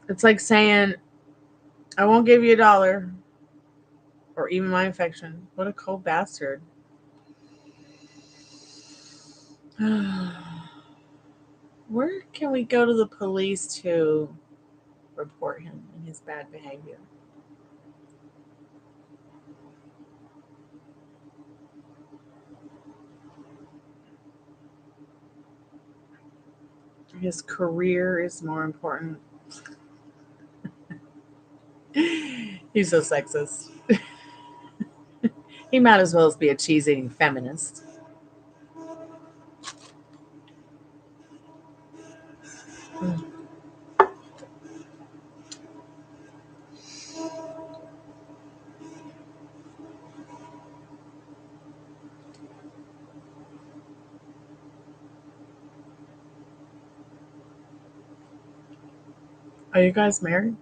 It's like saying, I won't give you $1 or even my affection. What a cold bastard. Where can we go to the police to report him and his bad behavior? His career is more important. He's so sexist. He might as well be a cheese-eating feminist. Are you guys married?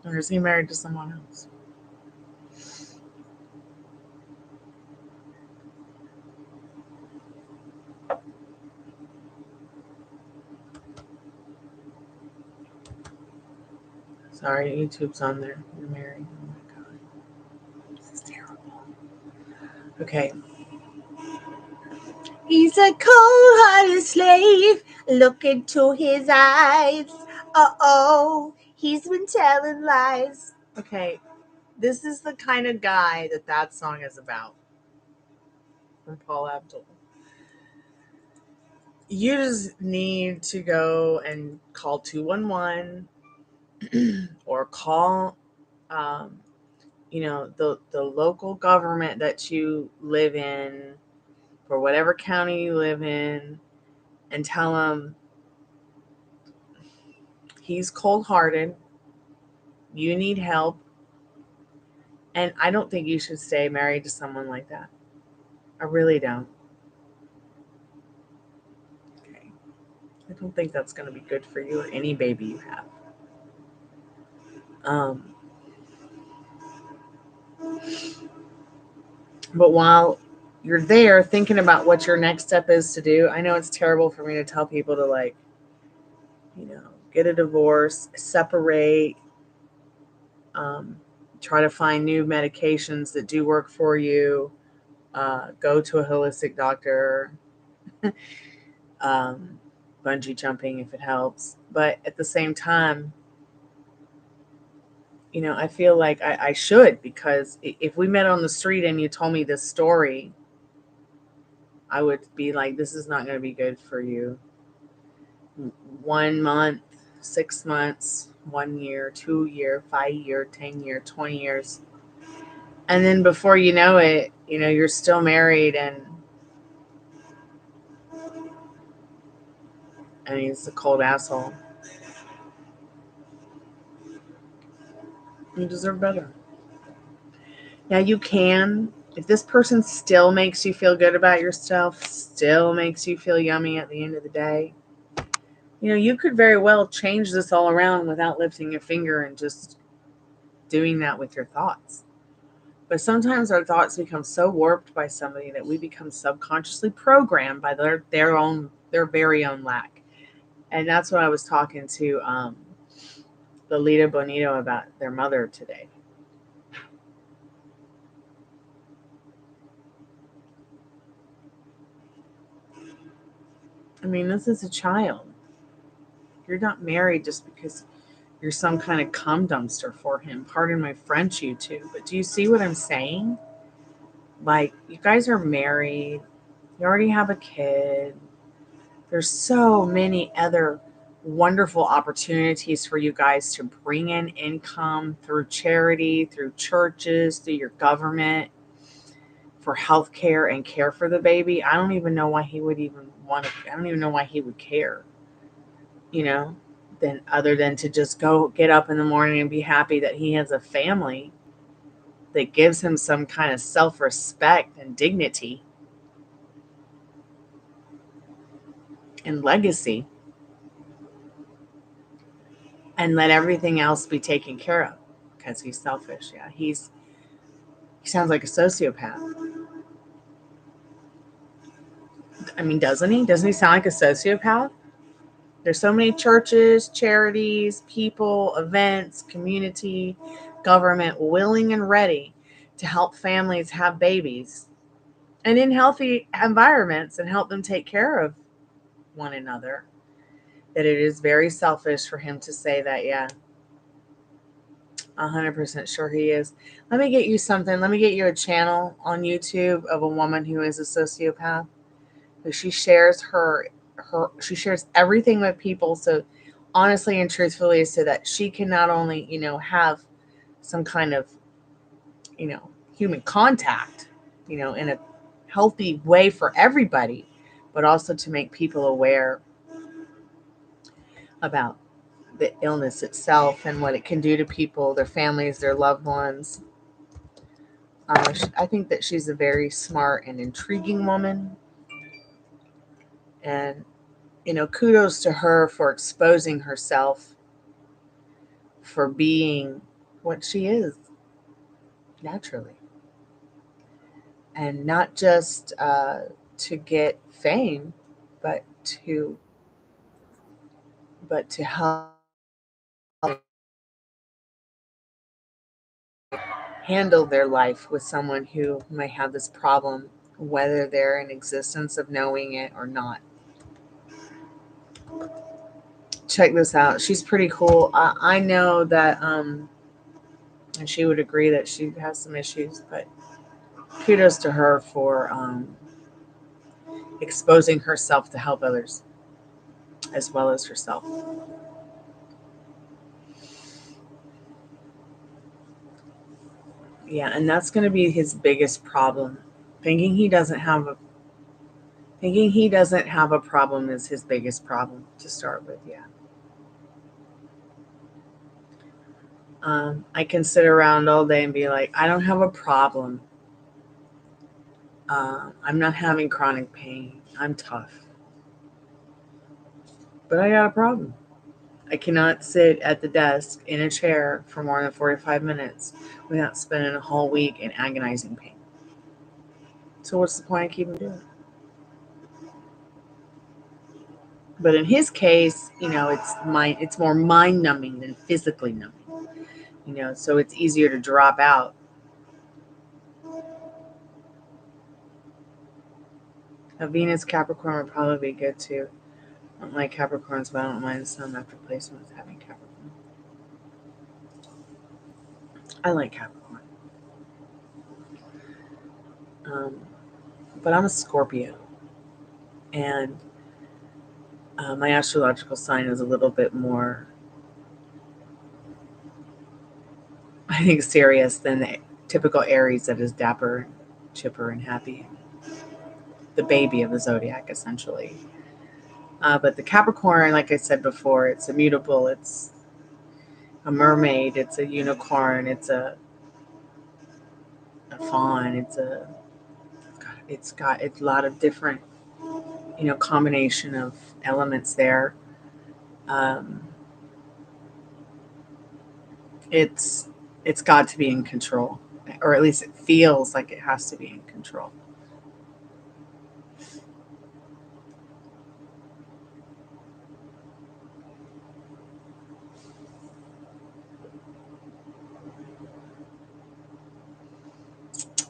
Or is he married to someone else? Sorry, YouTube's on there. You're married. Oh my god. This is terrible. Okay. He's a cold-hearted slave. Look into his eyes. Uh-oh. He's been telling lies. Okay. This is the kind of guy that song is about. From Paul Abdul. You just need to go and call 211 or call the local government that you live in, for whatever county you live in, and tell them he's cold-hearted, you need help, and I don't think you should stay married to someone like that. I really don't. Okay. I don't think that's going to be good for you or any baby you have. But while you're there thinking about what your next step is to do, I know it's terrible for me to tell people to get a divorce, separate, try to find new medications that do work for you, go to a holistic doctor, bungee jumping if it helps. But at the same time, I feel like I should, because if we met on the street and you told me this story, I would be like, this is not going to be good for you. 1 month, 6 months, 1 year, 2 year, 5 year, 10 year, 20 years. And then before you know it, you're still married and he's a cold asshole. You deserve better. Now you can, if this person still makes you feel good about yourself, still makes you feel yummy at the end of the day, you could very well change this all around without lifting a finger and just doing that with your thoughts. But sometimes our thoughts become so warped by somebody that we become subconsciously programmed by their very own lack. And that's what I was talking to Lolita Bonito about their mother today. I mean, this is a child. You're not married just because you're some kind of cum dumpster for him. Pardon my French, you two. But do you see what I'm saying? Like, you guys are married. You already have a kid. There's so many other wonderful opportunities for you guys to bring in income through charity, through churches, through your government, for health care and care for the baby, I don't even know why he would even want to. I don't even know why he would care, than other than to just go get up in the morning and be happy that he has a family that gives him some kind of self-respect and dignity and legacy, and let everything else be taken care of because he's selfish. Yeah, he sounds like a sociopath. I mean, doesn't he? Doesn't he sound like a sociopath? There's so many churches, charities, people, events, community, government willing and ready to help families have babies and in healthy environments and help them take care of one another, that it is very selfish for him to say that. Yeah, 100% sure he is. Let me get you something. Let me get you a channel on YouTube of a woman who is a sociopath. She shares she shares everything with people, so honestly and truthfully, so that she can not only have some kind of human contact in a healthy way for everybody, but also to make people aware about the illness itself and what it can do to people, their families, their loved ones. I think that she's a very smart and intriguing woman, and kudos to her for exposing herself, for being what she is naturally, and not just to get fame, but to help handle their life with someone who may have this problem, whether they're in existence of knowing it or not. Check this out. She's pretty cool. I know that, and she would agree that she has some issues, but kudos to her for exposing herself to help others as well as herself. Yeah, and that's going to be his biggest problem. Thinking he doesn't have a problem is his biggest problem to start with. Yeah. I can sit around all day and be like, I don't have a problem. I'm not having chronic pain. I'm tough. But I got a problem. I cannot sit at the desk in a chair for more than 45 minutes without spending a whole week in agonizing pain. So what's the point of keeping doing it? But in his case, it's more mind numbing than physically numbing. So it's easier to drop out. A Venus Capricorn would probably be good too. I don't like Capricorns, but I don't mind some after placements having Capricorn. I like Capricorn. But I'm a Scorpio. And my astrological sign is a little bit more, I think, serious than the typical Aries that is dapper, chipper, and happy. The baby of the zodiac, essentially. But the Capricorn, like I said before, it's immutable. It's a mermaid. It's a unicorn. It's a fawn. It's got a lot of different, combination of elements there. It's got to be in control, or at least it feels like it has to be in control.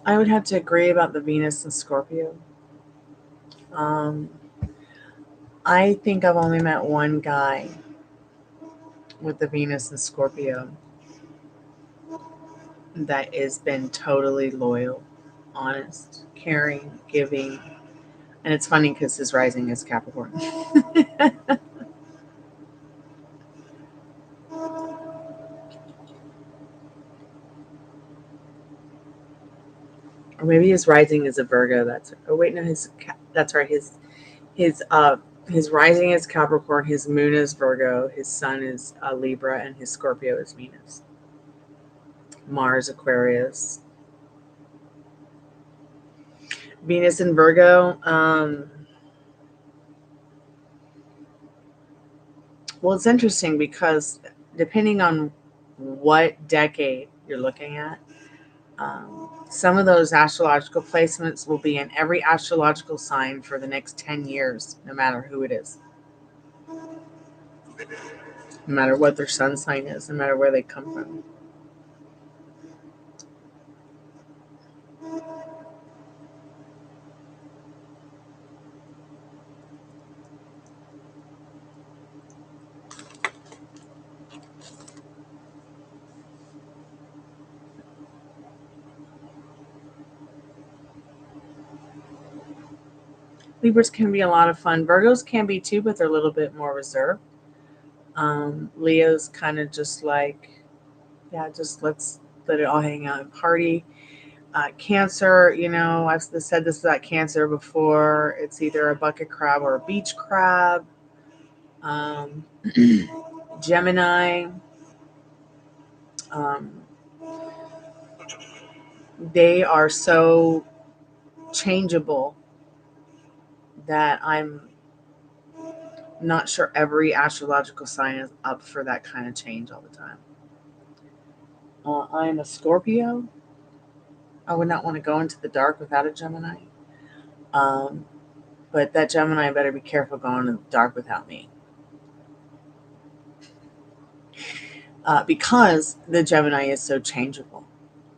I would have to agree about the Venus and Scorpio. I think I've only met one guy with the Venus and Scorpio that has been totally loyal, honest, caring, giving. And it's funny because his rising is Capricorn. maybe his rising is a Virgo. That's right. His rising is Capricorn, his moon is Virgo, his sun is Libra, and his Scorpio is Venus. Mars, Aquarius. Venus in Virgo. Well, it's interesting because depending on what decade you're looking at, some of those astrological placements will be in every astrological sign for the next 10 years, no matter who it is. No matter what their sun sign is, no matter where they come from. Libras can be a lot of fun. Virgos can be too, but they're a little bit more reserved. Leo's kind of just like, yeah, just let's let it all hang out and party. Cancer, I've said this about Cancer before. It's either a bucket crab or a beach crab. Gemini. They are so changeable that I'm not sure every astrological sign is up for that kind of change all the time. I'm a Scorpio. I would not want to go into the dark without a Gemini. But that Gemini better be careful going in the dark without me. Because the Gemini is so changeable.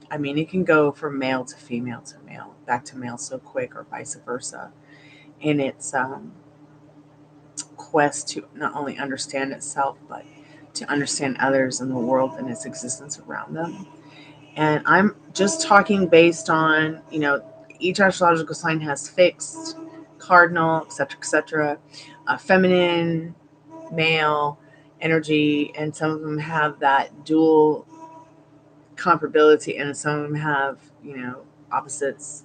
I mean, it can go from male to female to male, back to male so quick, or vice versa. In its quest to not only understand itself, but to understand others and the world and its existence around them. And I'm just talking based on, each astrological sign has fixed, cardinal, etc., feminine, male energy, and some of them have that dual comparability, and some of them have, opposites.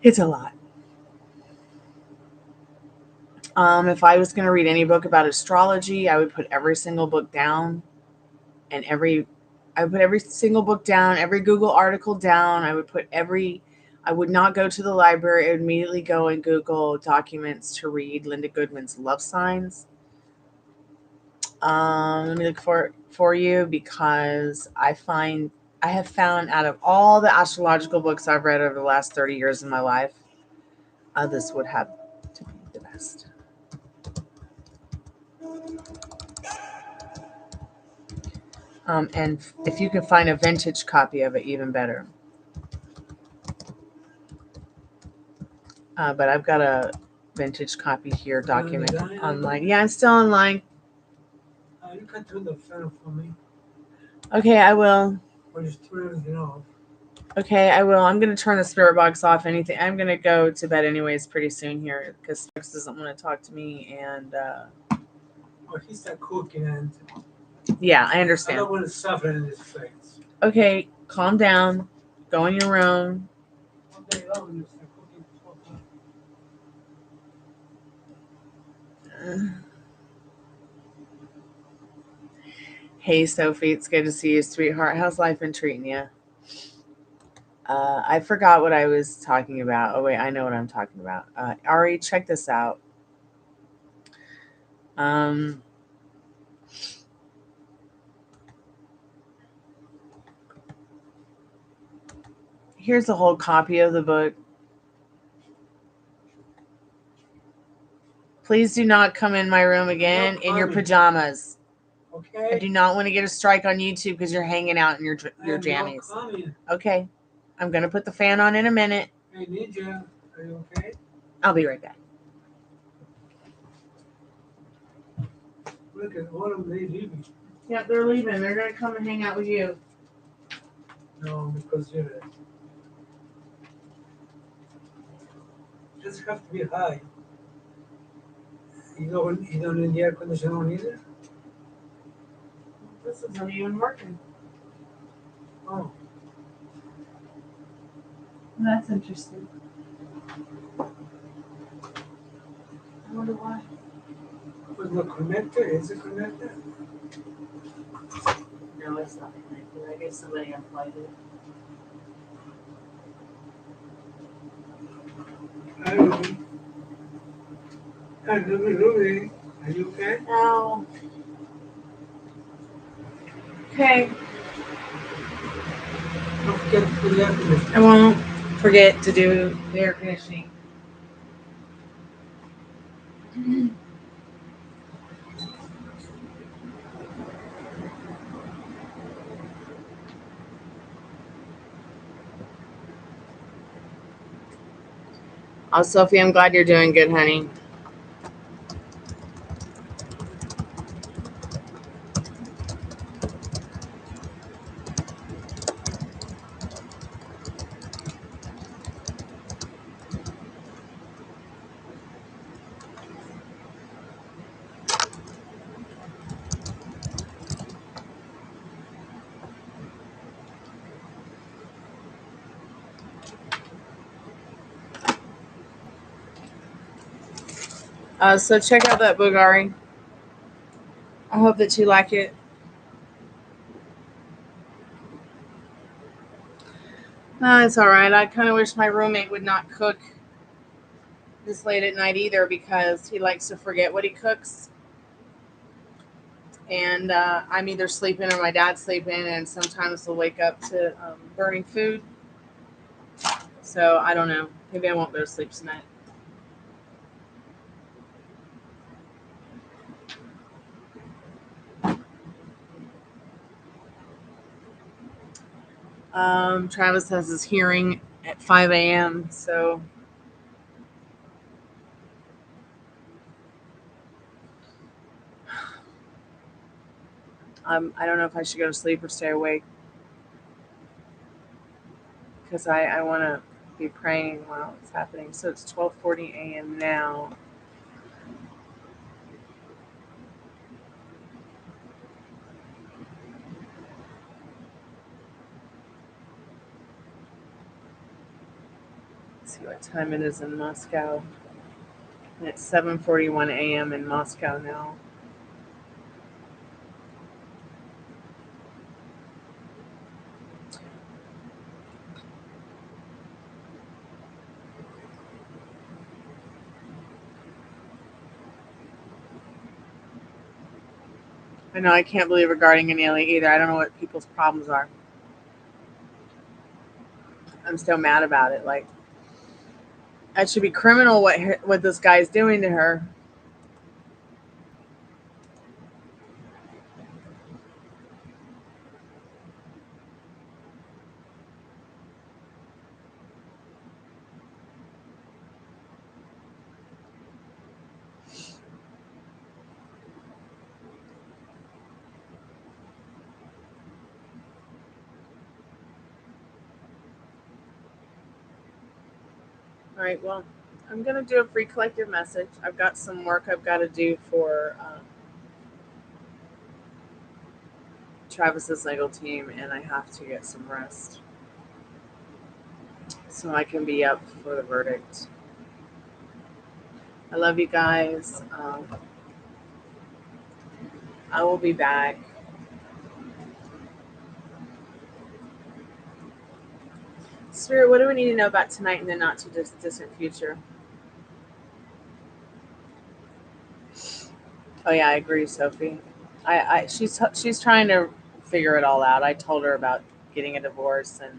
It's a lot. If I was going to read any book about astrology, I would put every single book down, and I would put every single book down, every Google article down. I would not go to the library. I would immediately go and Google documents to read Linda Goodman's Love Signs. Let me look for you, because I have found out of all the astrological books I've read over the last 30 years of my life, this would have to be the best. And if you can find a vintage copy of it, even better. But I've got a vintage copy here, document online. Yeah, I'm still online. You can turn the fan for me. Okay, I will. Or just turn everything off. Okay, I will. I'm going to turn the spirit box off. I'm going to go to bed anyways pretty soon here, because Rex doesn't want to talk to me. And he's not cooking, and yeah, I understand. I don't want to suffer in his face. Okay, calm down. Go in your room. One day long, you start cooking. Hey, Sophie, it's good to see you, sweetheart. How's life been treating you? I forgot what I was talking about. Oh, wait, I know what I'm talking about. Ari, check this out. Here's a whole copy of the book. Please do not come in my room again in your pajamas. Okay. I do not want to get a strike on YouTube because you're hanging out in your jammies. Okay. I'm going to put the fan on in a minute. Hey, Ninja, are you okay? I'll be right back. Look at all of them leaving. Yeah, they're leaving. They're going to come and hang out with you. No, because you're it doesn't have to be high. You don't need the air conditioner on either? This isn't even working. Oh. That's interesting. I wonder why. Was not connected? Is it connected? No, it's not connected. I guess somebody unplugged it. Hi, Ruby. Hi, Ruby. Are you okay? No. Okay. Don't forget to put the air conditioner. I won't forget to do the air conditioning. Oh, Sophie, I'm glad you're doing good, honey. So check out that Bulgari. I hope that you like it. It's all right. I kind of wish my roommate would not cook this late at night either, because he likes to forget what he cooks. And I'm either sleeping or my dad's sleeping, and sometimes he'll wake up to burning food. So I don't know. Maybe I won't go to sleep tonight. Travis has his hearing at 5 a.m. So I don't know if I should go to sleep or stay awake, because I want to be praying while it's happening. So it's 12:40 a.m. now. Let's see what time it is in Moscow. And it's 7:41 a.m. in Moscow now. I know, I can't believe regarding Anelia either. I don't know what people's problems are. I'm still mad about it. Like, it should be criminal what this guy's doing to her. All right, well, I'm going to do a free collective message. I've got some work I've got to do for Travis's legal team, and I have to get some rest so I can be up for the verdict. I love you guys. I will be back. Spirit, what do we need to know about tonight and the not too distant future? Oh yeah, I agree, Sophie. She's trying to figure it all out. I told her about getting a divorce and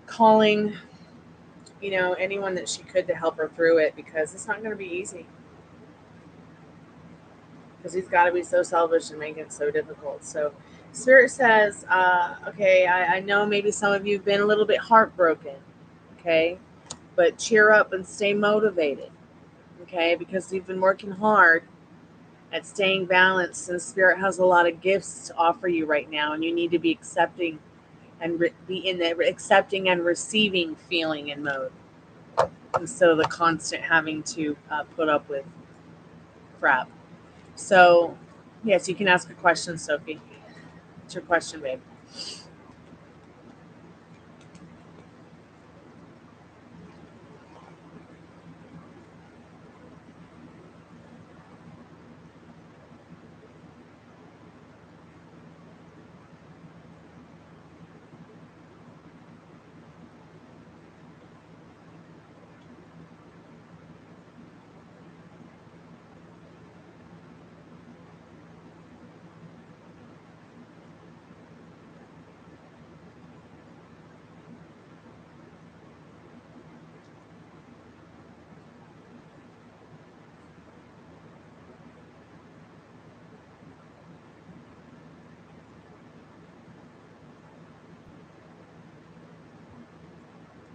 calling, anyone that she could to help her through it, because it's not going to be easy. Because he's got to be so selfish and make it so difficult. So Spirit says, okay, I know maybe some of you have been a little bit heartbroken, okay, but cheer up and stay motivated, okay, because you've been working hard at staying balanced, and Spirit has a lot of gifts to offer you right now, and you need to be accepting and be in the accepting and receiving feeling and mode, instead of the constant having to put up with crap. So, yes, you can ask a question, Sophie. What's your question, babe?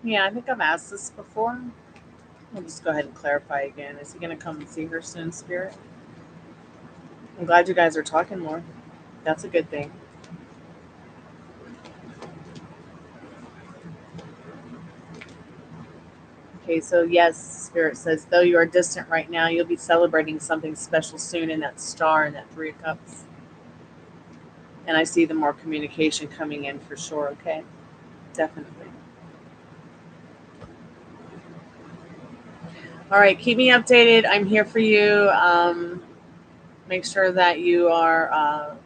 Yeah, I think I've asked this before. I'll just go ahead and clarify again. Is he going to come and see her soon, Spirit? I'm glad you guys are talking more. That's a good thing. Okay, so yes, Spirit says, though you are distant right now, you'll be celebrating something special soon in that star and that 3 of Cups. And I see the more communication coming in for sure, okay? Definitely. All right, keep me updated. I'm here for you. Make sure that you are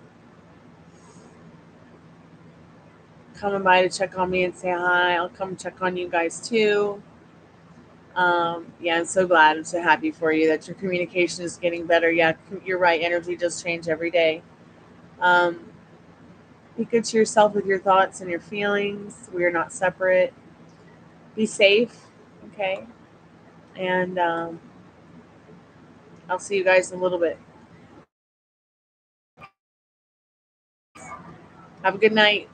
coming by to check on me and say hi. I'll come check on you guys too. Yeah, I'm so glad. I'm so happy for you that your communication is getting better. Yeah, you're right. Energy does change every day. Be good to yourself with your thoughts and your feelings. We are not separate. Be safe, okay? And I'll see you guys in a little bit. Have a good night.